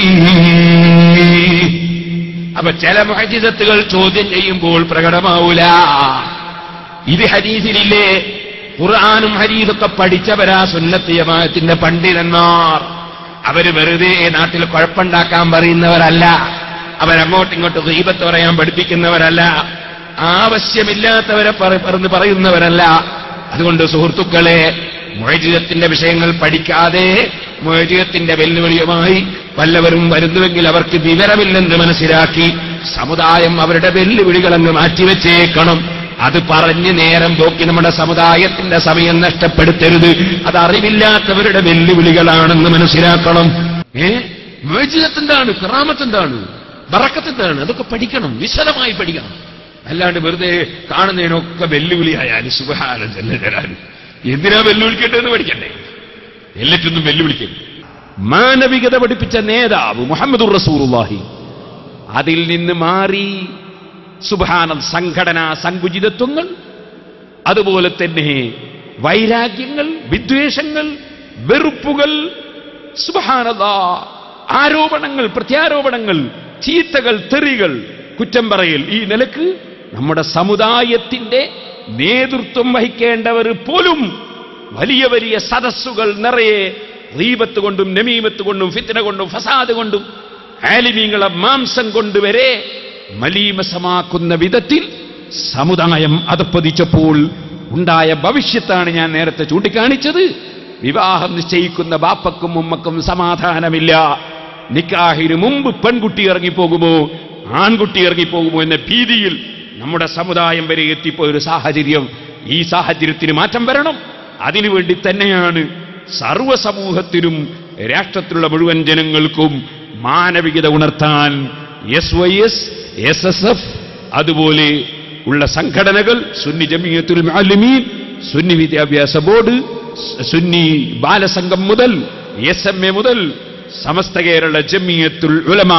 അപ്പൊ ചില മുഅ്ജിസത്തുകൾ ചോദ്യം ചെയ്യുമ്പോൾ പ്രകടമാവൂല. ഇത് ഹദീസിലില്ലേ? ഖുർആനും ഹദീസൊക്കെ പഠിച്ചവരാ സുന്നത്ത് ജമാഅത്തിന്റെ പണ്ഡിതന്മാർ. അവര് വെറുതെ നാട്ടിൽ കുഴപ്പമുണ്ടാക്കാൻ പറയുന്നവരല്ല. അവരങ്ങോട്ടിങ്ങോട്ട് ഗീബത്ത് പറയാൻ പഠിപ്പിക്കുന്നവരല്ല. ആവശ്യമില്ലാത്തവരെ പറയുന്നവരല്ല. അതുകൊണ്ട് സുഹൃത്തുക്കളെ, മുഅ്ജിസത്തിന്റെ വിഷയങ്ങൾ പഠിക്കാതെ മുഅ്ജിസത്തിന്റെ വെല്ലുവിളിയുമായി വല്ലവരും വരുന്നുവെങ്കിൽ അവർക്ക് വിവരമില്ലെന്ന് മനസ്സിലാക്കി സമുദായം അവരുടെ വെല്ലുവിളികളങ്ങ് മാറ്റിവെച്ചേക്കണം. അത് പറഞ്ഞ് നേരം പോക്കി നമ്മുടെ സമുദായത്തിന്റെ സമയം നഷ്ടപ്പെടുത്തരുത്. അത് അറിവില്ലാത്തവരുടെ വെല്ലുവിളികളാണെന്ന് മനസ്സിലാക്കണം. മുഅ്ജിസത്തെന്താണ്, കറാമത്തെന്താണ്, ബറക്കത്തെന്താണ്, അതൊക്കെ പഠിക്കണം, വിശദമായി പഠിക്കണം. അല്ലാണ്ട് വെറുതെ കാണുന്നതിനൊക്കെ വെല്ലുവിളിയായാലും സുബ്ഹാനല്ലാഹ്, എന്തിനാ വെല്ലുവിളിക്കേണ്ടതെന്ന് പഠിക്കണ്ടേ? എല്ലാറ്റൊന്നും വെല്ലുവിളിക്കരുത്. മാനവികത പഠിപ്പിച്ച നേതാവ് മുഹമ്മദുർ റസൂലുള്ളാഹി അതിൽ നിന്ന് മാറി സുബ്ഹാനല്ലാഹ് സംഘടനാ സങ്കുചിതത്വങ്ങൾ, അതുപോലെ തന്നെ വൈരാഗ്യങ്ങൾ, വിദ്വേഷങ്ങൾ, വെറുപ്പുകൾ, സുബ്ഹാനല്ലാഹ് ആരോപണങ്ങൾ, പ്രത്യാരോപണങ്ങൾ, ചീത്തകൾ, തെറികൾ, കുറ്റം പറയൽ, ഈ നിലക്ക് നമ്മുടെ സമുദായത്തിന്റെ നേതൃത്വം വഹിക്കേണ്ടവർ പോലും വലിയ വലിയ സദസ്സുകൾ നിറയെ ഗീബത്ത് കൊണ്ടും നമീമത്ത് കൊണ്ടും ഫിത്ന കൊണ്ടും ഫസാദ് കൊണ്ടും ആലിമീങ്ങളെ മാംസം കൊണ്ടുവരെ മലീമസമാക്കുന്ന വിധത്തിൽ സമുദായം അധപ്പതിച്ചപ്പോൾ ഉണ്ടായ ഭവിഷ്യത്താണ് ഞാൻ നേരത്തെ ചൂണ്ടിക്കാണിച്ചത്. വിവാഹം നിശ്ചയിക്കുന്ന ബാപ്പക്കും ഉമ്മക്കും സമാധാനമില്ല. നിക്കാഹിന് മുമ്പ് പെൺകുട്ടി ഇറങ്ങിപ്പോകുമോ ആൺകുട്ടി ഇറങ്ങിപ്പോകുമോ എന്ന ഭീതിയിൽ നമ്മുടെ സമുദായം വരെ എത്തിപ്പോയൊരു സാഹചര്യം. ഈ സാഹചര്യത്തിന് മാറ്റം വരണം. അതിനുവേണ്ടി തന്നെയാണ് സർവ്വ സമൂഹത്തിനും രാഷ്ട്രത്തിലുള്ള മുഴുവൻ ജനങ്ങൾക്കും മാനവികത ഉണർത്താൻ SYS, SSF അതുപോലെ ഉള്ള സംഘടനകൾ, സുന്നി ജമിയത്തുൽ മുഅല്ലിമീൻ, സുന്നി വിദ്യാഭ്യാസ ബോർഡ്, സുന്നി ബാലസംഘം മുതൽ SMA മുതൽ സമസ്ത കേരള ജമിയത്തുൽ ഉലമ,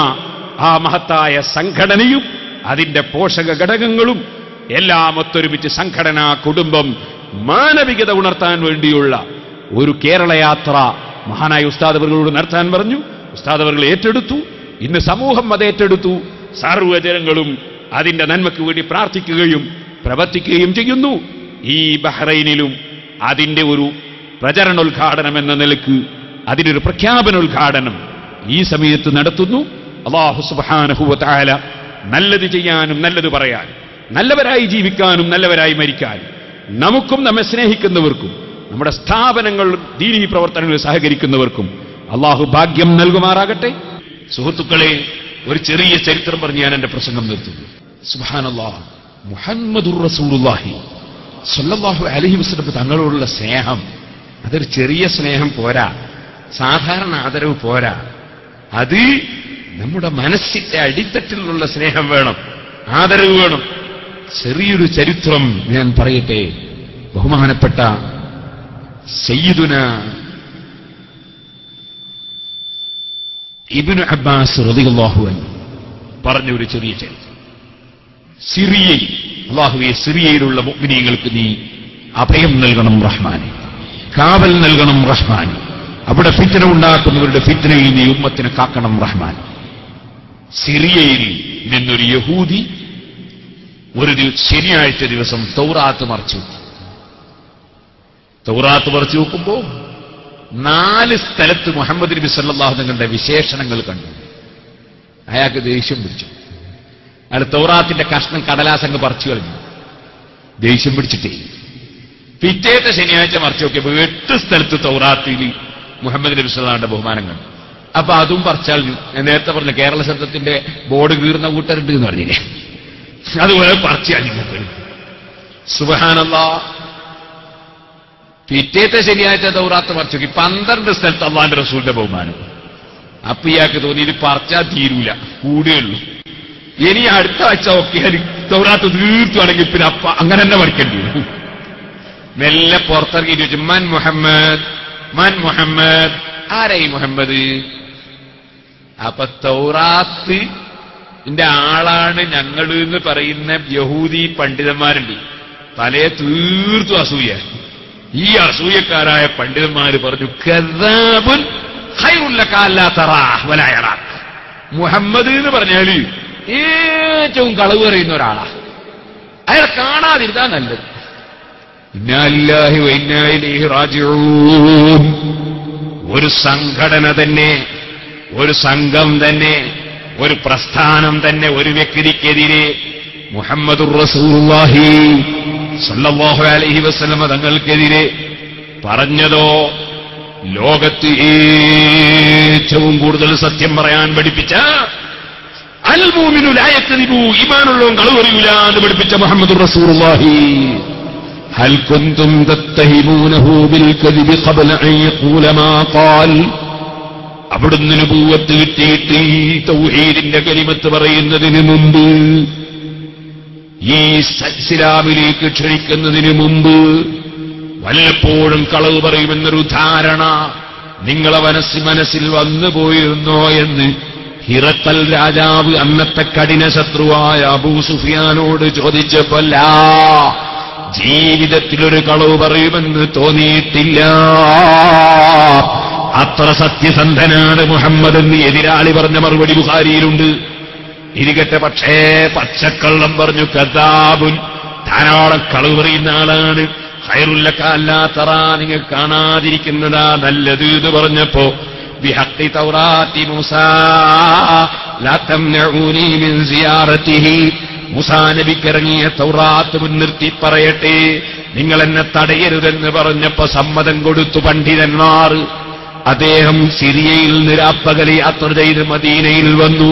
ആ മഹത്തായ സംഘടനയും അതിന്റെ പോഷക ഘടകങ്ങളും എല്ലാം ഒത്തൊരുമിച്ച് സംഘടനാ കുടുംബം മാനവികത ഉണർത്താൻ വേണ്ടിയുള്ള ഒരു കേരള യാത്ര മഹാനായ ഉസ്താദ് അവர்களോട് നടത്താൻ പറഞ്ഞു. ഉസ്താദ് അവர்கள் ഏറ്റെടുത്തു. ഇന്ന് സമൂഹം അത് ഏറ്റെടുത്തു. സർവ്വജനങ്ങളും അതിന്റെ നന്മയ്ക്ക് വേണ്ടി പ്രാർത്ഥിക്കുകയും പ്രവർത്തിക്കുകയും ചെയ്യുന്നു. ഈ ബഹ്റൈനിലും അതിന്റെ ഒരു പ്രചരണോദ്ഘാടനം എന്ന നിലക്ക് അതിനൊരു പ്രഖ്യാപനോദ്ഘാടനം ഈ സമയത്ത് നടത്തുന്നു. അല്ലാഹു സുബ്ഹാനഹു വ തആല നല്ലത് ചെയ്യാനും നല്ലത് പറയാനും നല്ലവരായി ജീവിക്കാനും നല്ലവരായി മരിക്കാനും നമുക്കും നമ്മെ സ്നേഹിക്കുന്നവർക്കും നമ്മുടെ സ്ഥാപനങ്ങളും ദീനീ പ്രവർത്തനങ്ങളിൽ സഹകരിക്കുന്നവർക്കും അല്ലാഹു ഭാഗ്യം നൽകുമാറാകട്ടെ. സുഹൃത്തുക്കളെ, ഒരു ചെറിയ ചരിത്രം പറഞ്ഞ് ഞാൻ എന്റെ പ്രസംഗം നിർത്തുന്നു. സുബ്ഹാനല്ലാഹ്, മുഹമ്മദുർ റസൂലുള്ളാഹി സ്വല്ലല്ലാഹു അലൈഹി വസല്ലം തങ്ങളോടുള്ള സ്നേഹം അതൊരു ചെറിയ സ്നേഹം പോരാ, സാധാരണ ആദരവ് പോരാ. അത് നമ്മുടെ മനസ്സിന്റെ അടിത്തട്ടിലുള്ള സ്നേഹം വേണം, ആദരവ് വേണം. ചെറിയൊരു ചരിത്രം ഞാൻ പറയട്ടെ. ബഹുമാനപ്പെട്ട സയ്യിദുന ഇബ്നു അബ്ബാസ് റളിയല്ലാഹു അൻഹു പറഞ്ഞ ഒരു ചെറിയ ചരിത്രം. സിറിയയിൽ, അല്ലാഹുവേ, സിറിയയിലുള്ള മുഅ്മിനീങ്ങൾക്ക് നീ അഭയം നൽകണം റഹ്മാനെ, കാവൽ നൽകണം റഹ്മാനെ. അവിടെ ഫിത്ന ഉണ്ടാക്കുന്നവരുടെ ഫിത്നയിൽ നീ ഉമ്മത്തിനെ കാക്കണം റഹ്മാൻ. സിറിയയിൽ നിന്നൊരു യഹൂദി ഒരു ശനിയാഴ്ച ദിവസം തൗറാത്ത് മറിച്ചു. തൗറാത്ത് മറിച്ചു നോക്കുമ്പോ 4 സ്ഥലത്ത് മുഹമ്മദ് നബി സല്ലല്ലാഹു അലൈഹി വസല്ലമയുടെ വിശേഷണങ്ങൾ കണ്ടു. അയാൾക്ക് ദേഷ്യം പിടിച്ചു. അയാൾ തൗറാത്തിന്റെ കഷ്ണം കടലാസങ്ങ് പറിച്ചു കളഞ്ഞു. ദേഷ്യം പിടിച്ചിട്ടേ പിറ്റേത്തെ ശനിയാഴ്ച മറിച്ചു നോക്കിയപ്പോൾ 8 സ്ഥലത്ത് തൗറാത്തിൽ മുഹമ്മദ് നബി സല്ലല്ലാഹു അലൈഹി വസല്ലമയുടെ ബഹുമാനം കണ്ടു. അപ്പൊ അതും പറിച്ചളഞ്ഞു. ഞാൻ നേരത്തെ പറഞ്ഞു കേരള ശബ്ദത്തിന്റെ ബോർഡ് കീറുന്ന കൂട്ടരുണ്ട് എന്ന് പറഞ്ഞില്ലേ, അതുപോലെ പറിച്ചളഞ്ഞു. സുബ്ഹാനല്ലാഹ്, പിറ്റേത്തെ ശനിയാഴ്ച തൗറാത്ത് മറിച്ചു നോക്കി 12 സ്ഥലത്ത് അല്ലാഹുവിന്റെ റസൂലിന്റെ ബഹുമാനം. അപ്പൊ ഇയാൾക്ക് തോന്നി ഇത് പറിച്ചാൽ തീരൂല, കൂടുകയുള്ളൂ. ഇനി അടുത്ത ആഴ്ച നോക്കിയാൽ തൗറാത്ത് തീർത്തുവാണെങ്കിൽ പിന്നെ അപ്പ അങ്ങനെ തന്നെ പഠിക്കേണ്ടി വരും. മെല്ലെ പുറത്തിറങ്ങി ചോദിച്ചു, മൻ മുഹമ്മദ്, മൻ മുഹമ്മദ്, ആരായി മുഹമ്മദ്? അപ്പൊ തൗറാത്തിന്റെ ആളാണ് ഞങ്ങൾ എന്ന് പറയുന്ന യഹൂദി പണ്ഡിതന്മാരുണ്ട്. തലേ തീർത്തു അസൂയ. ഈ അസൂയക്കാരായ പണ്ഡിതന്മാര് പറഞ്ഞു, കദ്ദാബുൻ ഖൈറുൻ ലക അല്ലാ തറാഹ് വലാ യറാക്. മുഹമ്മദ് എന്ന് പറഞ്ഞാൽ ഏറ്റവും കളവ് പറയുന്ന ഒരാളാ, അയാൾ കാണാതിരുന്നാ നല്ലത്. ഇന്നാ ലില്ലാഹി വ ഇന്നാ ഇലൈഹി റാജിഊൻ. ഒരു സംഘടന തന്നെ, ഒരു സംഘം തന്നെ, ഒരു പ്രസ്ഥാനം തന്നെ ഒരു വ്യക്തിക്കെതിരെ മുഹമ്മദുർ റസൂലുള്ളാഹി സല്ലല്ലാഹു അലൈഹി വസല്ലം തങ്ങൾക്കെതിരെ പറഞ്ഞതോ ലോകത്ത് ഏറ്റവും കൂടുതൽ സത്യം പറയാൻ പഠിപ്പിച്ച അൽ മുഅ്മിനു ലാ യക്ദിബു, ഈമാനുള്ളവൻ കളവ് പറയൂല എന്ന് പഠിപ്പിച്ച മുഹമ്മദുർ റസൂലുള്ളാഹി. ഹൽ കുൻതും തത്തഹിമൂനഹു ബിൽ കദിബി ഖബ്ല അൻ യഖൂല മാ ഖാൽ. അവിടുന്ന് നബുവത്ത് കിട്ടിയിട്ട് ഈ തൗഹീദിന്റെ കലിമത്ത് പറയുന്നതിന് മുമ്പ്, ഈ ഇസ്ലാമിലേക്ക് ക്ഷണിക്കുന്നതിന് മുമ്പ് വല്ലപ്പോഴും കളവ് പറയുമെന്നൊരു ധാരണ നിങ്ങളെ മനസ്സിൽ വന്നു പോയിരുന്നോ എന്ന് ഹിറക്കൽ രാജാവ് അന്നത്തെ കഠിന ശത്രുവായ അബൂ സുഫിയാനോട് ചോദിച്ചപ്പോല്ല, ജീവിതത്തിലൊരു കളവ് പറയുമെന്ന് തോന്നിയിട്ടില്ല, അത്ര സത്യസന്ധനാണ് മുഹമ്മദ് എന്ന് എതിരാളി പറഞ്ഞ മറുപടി ബുഖാരിയിലുണ്ട്. ഇരിക്കട്ടെ, പക്ഷേ പച്ചക്കള്ളം പറഞ്ഞു, കദ്ദാബുൻ, ധാരാളം കളവ് പറയുന്ന ആളാണ്. ഖൈറുൽ ലക അല്ലാ തറാ, നിങ്ങൾ കാണാതിരിക്കുന്നതാ നല്ലത് എന്ന് പറഞ്ഞപ്പോ ബിഹഖി തൗറാത്തി മൂസാ ലാ തംനഊനി മിൻ സിയാറതിഹി, മൂസാ നബിക്കിറങ്ങിയ തൗറാത്ത് മുൻനിർത്തി പറയട്ടെ, നിങ്ങൾ എന്നെ തടയരുതെന്ന് പറഞ്ഞപ്പോ സമ്മതം കൊടുത്തു പണ്ഡിതന്മാർ. അദ്ദേഹം സിറിയയിൽ നിരാപ്പകലെ യാത്ര ചെയ്ത് മദീനയിൽ വന്നു.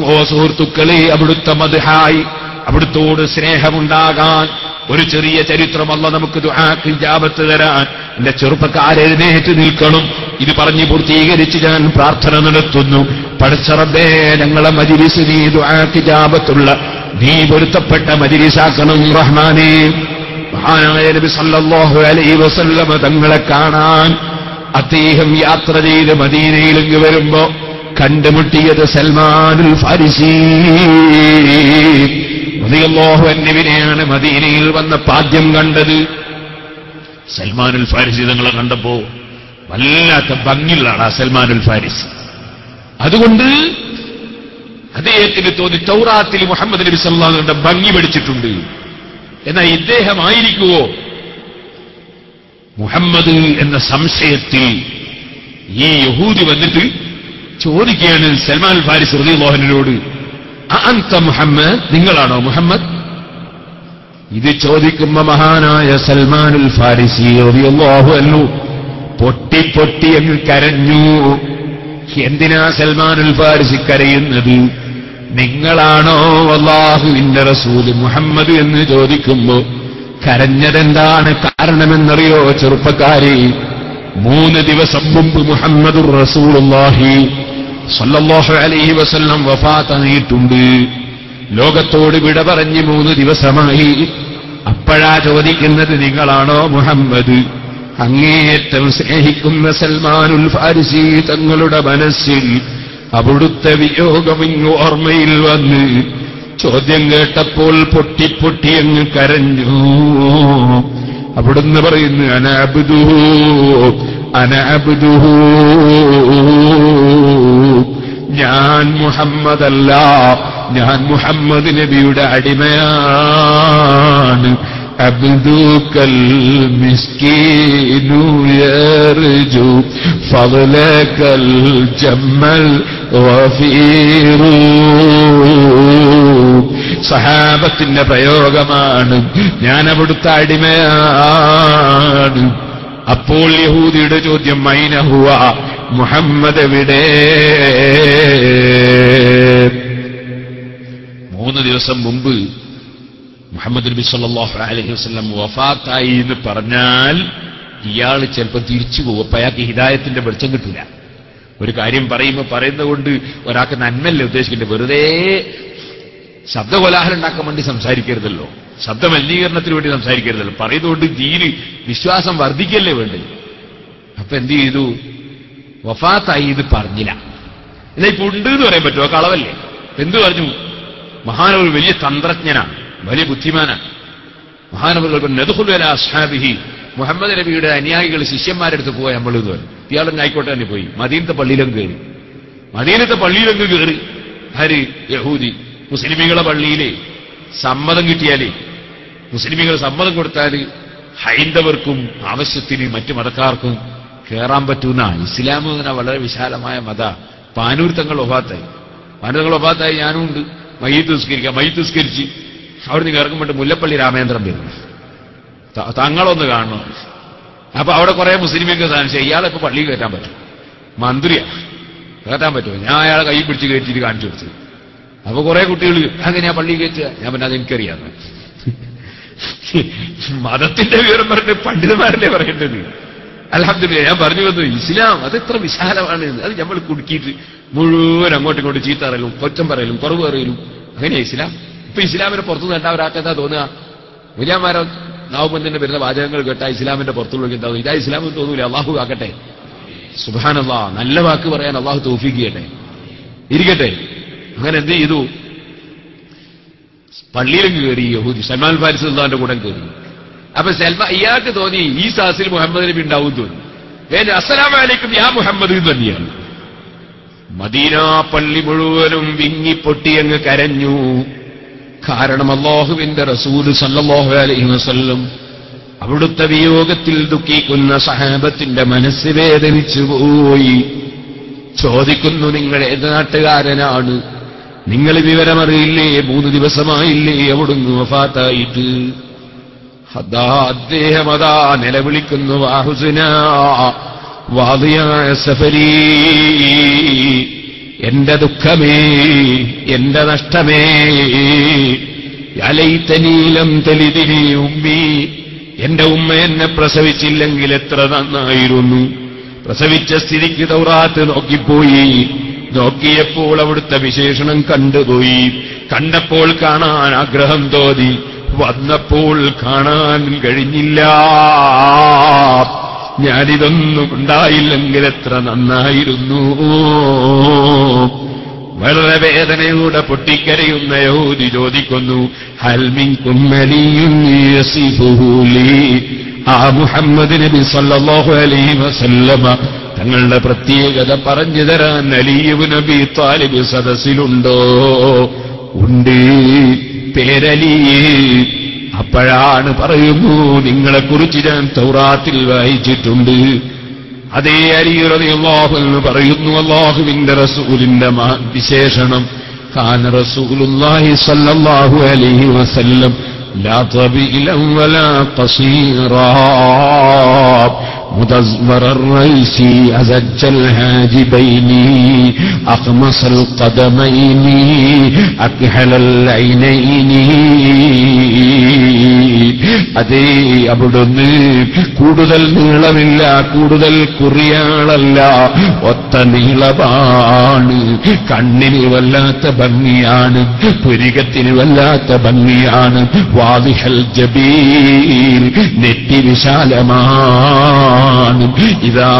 ഓ സുഹൃത്തുക്കളെ, അവിടുത്തെ മദ്ഹായി, അവിടുത്തോട് സ്നേഹമുണ്ടാകാൻ ഒരു ചെറിയ ചരിത്രം അല്ലാഹു നമുക്ക് ദുആക്ക് ഇജാബത്ത് തരാൻ. എന്റെ ചെറുപ്പക്കാരെ, എഴുന്നേറ്റ് നിൽക്കണം. ഇത് പറഞ്ഞു പൂർത്തീകരിച്ച് ഞാൻ പ്രാർത്ഥന നടത്തുന്നു. പടച്ച റബ്ബേ, ഞങ്ങളെ മജ്‌ലിസ് നീ ദുആക്ക് ഇജാബത്തുള്ള, നീ പൊരുത്തപ്പെട്ട മജ്‌ലിസാക്കണം റഹ്മാനേ. മഹാനായ നബി സല്ലല്ലാഹു അലൈഹി വസല്ലം തങ്ങളെ കാണാൻ അദ്ദേഹം യാത്ര ചെയ്ത് മദീനയിലേക്ക് വരുമ്പോ കണ്ടുമുട്ടിയത് സൽമാനുൽ ഫാരിസി റളിയല്ലാഹു അൻഹുവിനെയാണ്. മദീനയിൽ വന്നപ്പോൾ ആദ്യം കണ്ടത് സൽമാനുൽ ഫാരിസി തങ്ങളെ കണ്ടപ്പോ വല്ലാത്ത ഭംഗിയുള്ള ആളാ സൽമാനുൽ ഫാരിസി. അതുകൊണ്ട് അദ്ദേഹത്തിന് തോന്നി തൗറാത്തിൽ മുഹമ്മദ് നബി സല്ലല്ലാഹു അലൈഹി വസല്ലം ഭംഗി പഠിച്ചിട്ടുണ്ട് എന്നാൽ ഇദ്ദേഹമായിരിക്കുമോ മുഹമ്മദ് എന്ന സംശയത്തിൽ ഈ യഹൂദി വന്നിട്ട് ചോദിക്കുകയാണ് സൽമാൻ ഫാരിസ് റളിയല്ലാഹു അൻഹുവിനോട്, അഅന്ത മുഹമ്മദ്, നിങ്ങളാണോ മുഹമ്മദ്? ഇത് ചോദിക്കുമ്പോ മഹാനായ സൽമാനുൽ ഫാരിസി റളിയല്ലാഹു അൻഹു പൊട്ടി പൊട്ടി അങ്ങ് കരഞ്ഞു. എന്തിനാ സൽമാനുൽ ഫാരിസി കരയുന്നത്? നിങ്ങളാണോ അല്ലാഹുവിന്റെ റസൂൽ മുഹമ്മദ് എന്ന് ചോദിക്കുമ്പോ കരഞ്ഞതെന്താണ് കാരണമെന്നറിയോ ചെറുപ്പക്കാരെ? 3 ദിവസം മുമ്പ് മുഹമ്മദുർ റസൂലുള്ളാഹി സ്വല്ലല്ലാഹു അലൈഹി വസല്ലം വഫാത്തായിട്ടുണ്ട്. ലോകത്തോട് വിട പറഞ്ഞ് 3 ദിവസമായി. അപ്പോഴാ ചോദിക്കുന്നത് നിങ്ങളാണോ മുഹമ്മദ്? അങ്ങേയറ്റം സ്നേഹിക്കുന്ന സൽമാനുൽ ഫാരിസി തങ്ങളുടെ മനസ്സിൽ അവിടുത്തെ വിയോഗമിങ്ങ് ഓർമ്മയിൽ വന്ന് ചോദ്യം കേട്ടപ്പോൾ പൊട്ടിപ്പൊട്ടി അങ്ങ് കരഞ്ഞു. അവിടുന്ന് പറയുന്നു, അന അബ്ദുഹു അന അബ്ദുഹു, ഞാൻ മുഹമ്മദല്ല, ഞാൻ മുഹമ്മദ് നബിയുടെ അടിമയാണ്. അബ്ദുക്കൽ മിസ്കീനു യർജു ഫളകൽ ജമ്മൽ ഗഫീറു. സഹാബത്തിന്റെ പ്രയോഗമാണ്, ഞാൻ അവിടുത്തെ അടിമയാണ്. അപ്പോൾ യഹൂദിയുടെ ചോദ്യം, അയ്ന ഹുവ, മുഹമ്മദ് എവിടെ? 3 ദിവസം മുമ്പ് മുഹമ്മദ് നബി സല്ലല്ലാഹു അലൈഹി വസല്ലം വഫാത്തായി എന്ന് പറഞ്ഞാൽ ഇയാൾ ചിലപ്പോൾ തിരിച്ചു പോകും. അപ്പൊ അയാൾക്ക് ഹിദായത്തിന്റെ വെളിച്ചം കിട്ടില്ല. ഒരു കാര്യം പറയുമ്പോൾ പറയുന്നതുകൊണ്ട് ഒരാൾക്ക് നന്മല്ലേ ഉദ്ദേശിക്കേണ്ടത്, വെറുതെ ശബ്ദകോലാഹലം ഉണ്ടാക്കാൻ വേണ്ടി സംസാരിക്കരുതല്ലോ, ശബ്ദമലിനീകരണത്തിന് വേണ്ടി സംസാരിക്കരുതല്ലോ. പറയുന്നതുകൊണ്ട് ദീന് വിശ്വാസം വർദ്ധിക്കല്ലേ വേണ്ടത്. അപ്പൊ എന്ത് ചെയ്തു? വഫാത്തായി ഇത് പറഞ്ഞില്ല. എന്നാ ഇപ്പൊ ഉണ്ട് എന്ന് പറയാൻ പറ്റുമോ? കളവല്ലേ. എന്ത് പറഞ്ഞു? മഹാനവർ വലിയ തന്ത്രജ്ഞനാണ്, വലിയ ബുദ്ധിമാനാണ്. മഹാനവർ നദ്ഖുലു അലാ അസ്ഹാബിഹി, മുഹമ്മദ് നബിയുടെ അനുയായികൾ ശിഷ്യന്മാരുടെ അടുത്ത് പോയി നമ്മൾ ഇത് പറഞ്ഞു. ഇയാളെന്നെ ആയിക്കോട്ടെ തന്നെ പോയി മദീനത്തെ പള്ളിയിലും കയറി. മദീനത്തെ പള്ളിയിലങ്ങ് കയറി. ആര്? യഹൂദി. മുസ്ലിമികളെ പള്ളിയിലെ സമ്മതം കിട്ടിയാലേ, മുസ്ലിമികൾ സമ്മതം കൊടുത്താൽ ഹൈന്ദവർക്കും ആവശ്യത്തിന് മറ്റു മതക്കാർക്കും കയറാൻ പറ്റുന്ന ഇസ്ലാം എന്ന വളരെ വിശാലമായ മത. പാനൂർ തങ്ങൾ ഒഫാത്തായി. പാനൂർ തങ്ങൾ ഒഫാത്തായി ഞാനും ഉണ്ട്. മയ്യിത്ത് നിസ്കരിക്കാം. മയ്യിത്ത് നിസ്കരിച്ച് അവിടെ നിന്ന് ഇറങ്ങുമ്പോൾ മുല്ലപ്പള്ളി രാമേന്ദ്രൻ വരുന്നു. തങ്ങളൊന്ന് കാണണം. അപ്പൊ അവിടെ കുറെ മുസ്ലിമൊക്കെ സാധിച്ചു. ഇയാളെ ഇപ്പൊ പള്ളിയിൽ കയറ്റാൻ പറ്റും. മന്ത്രിയാ, കയറ്റാൻ പറ്റുമോ? ഞാൻ അയാളെ കൈ പിടിച്ച് കയറ്റിയിട്ട് കാണിച്ചു കൊടുത്തു. അപ്പൊ കുറെ കുട്ടികൾ അങ്ങനെയാ പള്ളി കയറ്റുക. ഞാൻ പിന്നെ അതെനിക്കറിയാന്ന്. മതത്തിന്റെ വിവരം പറഞ്ഞ് പണ്ഡിതന്മാരല്ലേ പറയേണ്ടത്. അൽഹംദുലില്ലാഹ്, ഞാൻ പറഞ്ഞു വന്നു ഇസ്ലാം അതെത്ര വിശാലമാണ്. അത് നമ്മൾ കുടുക്കിയിട്ട് മുഴുവൻ അങ്ങോട്ടും ഇങ്ങോട്ടും ചീത്ത അറിയലും കൊറ്റം പറയലും കുറവ് അറിയലും അങ്ങനെയാ ഇസ്ലാം. ഇപ്പൊ ഇസ്ലാമിന്റെ പുറത്തു കണ്ടാ ഒരാൾക്കെന്താ തോന്നുക? വലിയമാരോ നാവുബന്ധിന്റെ വരുന്ന വാചകങ്ങൾ കേട്ടാ ഇസ്ലാമിന്റെ പുറത്തുള്ള എന്താ ഇതാ ഇസ്ലാമിന് തോന്നൂല. അള്ളാഹു ആക്കട്ടെ. സുബ്ഹാനല്ലാഹ്, നല്ല വാക്ക് പറയാൻ അള്ളാഹു തൗഫീഖ് ചെയ്യട്ടെ. ഇരിക്കട്ടെ. അങ്ങനെ എന്ത് ചെയ്തു? പള്ളിയിലേക്ക് കയറി യഹൂദി. സൽമാൻ ഫാരിസ് അള്ളാഹിന്റെ കൂടെ കയറി. അപ്പൊ ഇയാൾക്ക് തോന്നി ഈ സാസിൽ മുഹമ്മദ് നബി ഉണ്ടാവും തോന്നി. വേറെ അസ്സലാമു അലൈക്കും യാ മുഹമ്മദ് എന്ന് തന്നെയാണ്. മദീന പള്ളി മുഴുവനും വിങ്ങിപ്പൊട്ടി അങ്ങ് കരഞ്ഞു. കാരണം അല്ലാഹുവിന്റെ റസൂൽ സല്ലല്ലാഹു അലൈഹി വസല്ലം അവിടുത്തെ വിയോഗത്തിൽ ദുഃഖിക്കുന്ന സഹാബത്തിന്റെ മനസ്സ് വേദനിച്ചു പോയി. ചോദിക്കുന്നു, നിങ്ങൾ ഏത് നാട്ടുകാരനാണ്? നിങ്ങൾ വിവരമറിയില്ലേ? 3 ദിവസമായില്ലേ അവിടുന്ന് വഫാത്തായിട്ട്? അദ്ദേഹം അതാ നിലവിളിക്കുന്നു, വാഹുസ്നാ വാദിയായ സഫരീ, എന്റെ ദുഃഖമേ, എന്റെ നഷ്ടമേ, യാ ലൈതനീ ലം തലിദിനി ഉമ്മി, എന്റെ ഉമ്മ എന്നെ പ്രസവിച്ചില്ലെങ്കിൽ എത്ര നന്നായിരുന്നു. പ്രസവിച്ച സ്ഥിതിക്ക് തൗറാത്ത് നോക്കിപ്പോയി. നോക്കിയപ്പോൾ അവിടുത്തെ വിശേഷണം കണ്ടുപോയി. കണ്ടപ്പോൾ കാണാൻ ആഗ്രഹം തോന്നി. വന്നപ്പോൾ കാണാൻ കഴിഞ്ഞില്ല. ഞാനിതൊന്നും ഉണ്ടായില്ലെങ്കിൽ എത്ര നന്നായിരുന്നു. വളരെ വേദനയോടെ പൊട്ടിക്കരയുന്ന യഹൂദി ചോദിക്കുന്നു, ഹൽ മിൻകും അലിയ്യുൻ യസിഫുഹു ലീ, ആ മുഹമ്മദ് നബി സല്ലല്ലാഹു അലൈഹി വസല്ലമ തങ്ങളുടെ പ്രത്യേകത പറഞ്ഞു തരാൻ അലി ഇബ്നു അബീ ത്വാലിബ് സദസ്സിലുണ്ടോ? ഉണ്ട്. പേരലി. അപ്പോഴാണ് പറയുന്നു, നിങ്ങളെക്കുറിച്ച് ഞാൻ തൗറാത്തിൽ വായിച്ചിട്ടുണ്ട്. അതേ അലി റളിയല്ലാഹു അൻഹു പറയുന്നു, അല്ലാഹുവിന്റെ റസൂലിന്റെ വിശേഷണം, കാന റസൂലുള്ളാഹി സ്വല്ലല്ലാഹു അലൈഹി വസല്ലം ലാ തബീലൻ വലാ ഖസീറാ مدزمر الريس أزج الهاجبين أخمص القدمين أكحل العينين. അതേ അവിടുന്ന് കൂടുതൽ നീളമില്ല, കൂടുതൽ കുറിയാളല്ല, ഒത്ത നീളമാണ്. കണ്ണിന് വല്ലാത്ത ഭംഗിയാണ്, പുരികത്തിന് വല്ലാത്ത ഭംഗിയാണ്. വാദിഹൽ ജബീൽ, നെറ്റി വിശാലമാണ്. ഇദാ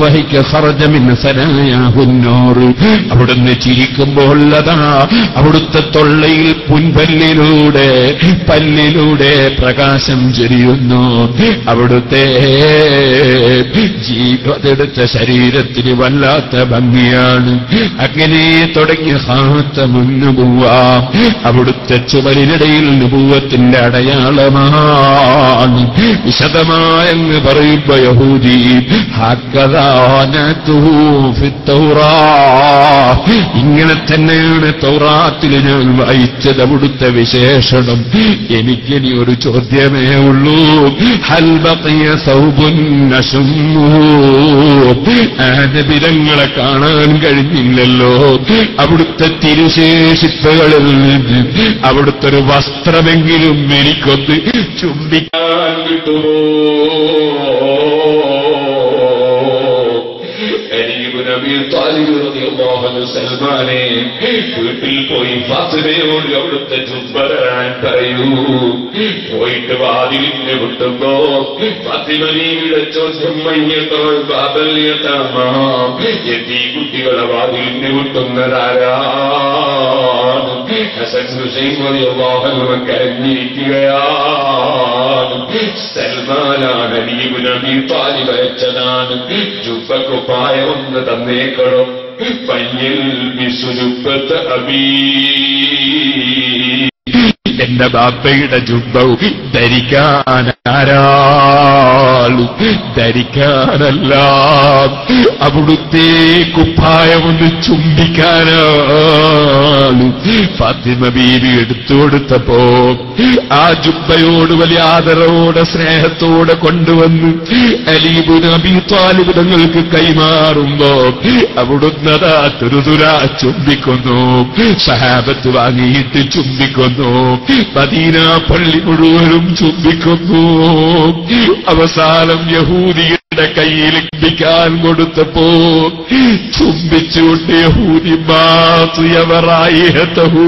വഹിക ഖറജ മിൻ സനായാഹുന്നൂർ, അവിടുന്ന് ചിരിക്കുമ്പോൾ അതാ അവിടുത്തെ തൊള്ളയിൽ പുൻപല്ലിലൂടെ പല്ലിലൂടെ പ്രകാശം ചൊരിയുന്നു. അവിടുത്തെ ജീവതെടുത്ത ശരീരത്തിന് വല്ലാത്ത ഭംഗിയാണ്. അങ്ങനെ തുടങ്ങിയ ഖാതമുൻ നുബുവ്വ, അവിടുത്തെ ചുമലിനിടയിൽ നുബുവ്വത്തിന്റെ അടയാളമാണ്. വിശദമായെന്ന് പറയുമ്പോ യഹൂദി ഇങ്ങനെ തന്നെയാണ് തൗറാത്തിൽ ഞാൻ വായിച്ചത് അവിടുത്തെ വിശേഷണം. എനിക്കിനി ഒരു ചോദ്യമേ ഉള്ളൂ, ഹൽ ബഖിയ സൗബുൻ നശുമ്മു, ആനബിരങ്ങളെ കാണാൻ കഴിഞ്ഞില്ലല്ലോ. അവിടുത്തെ തിരുശേഷിപ്പുകളിൽ നിന്ന് അവിടുത്തെ ഒരു വസ്ത്രമെങ്കിലും എനിക്കൊന്ന് ചുംബിക്കാൻ കിട്ടുമോ? സൽമാനെ വീട്ടിൽ പോയി ഫാത്തിമയോട് അവിടുത്തെ ജുബ്ബരാൻ പറയൂ. പോയിട്ട് വാതിലിനെ വിട്ടുമ്പോ ഫാത്തിമയുടെ ചോദ്യം, എന്നീ കുട്ടികളെ വാതിലിനെ വിട്ടുന്നതാരാണ്? ഹസൻ ഹുസൈൻ റളിയല്ലാഹു കരഞ്ഞിരിക്കുകയാണ്. സൽമാനാണ് അലി ഇബ്നു അബീ ത്വാലിബ് അയച്ചതാണ്. ജുബ്ബക്കുപ്പായ ഒന്ന് തന്നേക്കണം. പയ്യൽ ബിസുജുബ്ബത്ത് അബീ, എന്റെ ബാപ്പയുടെ ജുബ്ബവും ധരിക്കാനാരാളു? ധരിക്കാനല്ല, അവിടുത്തെ കുപ്പായമൊന്ന് ചുംബിക്കാനാളു. ഫാത്തിമ ബീവി എടുത്തു കൊടുത്തപ്പോ ആ ജുബ്ബയോട് വലിയ ആദരവോടെ സ്നേഹത്തോടെ കൊണ്ടുവന്ന് അലി ഇബ്നു അബീ ത്വാലിബ് തങ്ങൾക്ക് കൈമാറുമ്പോ അവിടുന്ന് അതാ തുരുതുരാ ചുംബിക്കുന്നു. സഹാബത്ത് വാങ്ങിയിട്ട് ചുംബിക്കുന്നു. മദീന പള്ളി മുഴുവനും ചുംബിക്കുന്നു. അവസാനം യഹൂദിയുടെ കയ്യിൽ ചുംബിക്കാൻ കൊടുത്തപ്പോ ചുംബിച്ചുകൊണ്ട് യഹൂദി മാ തുയവറായിഹതഹു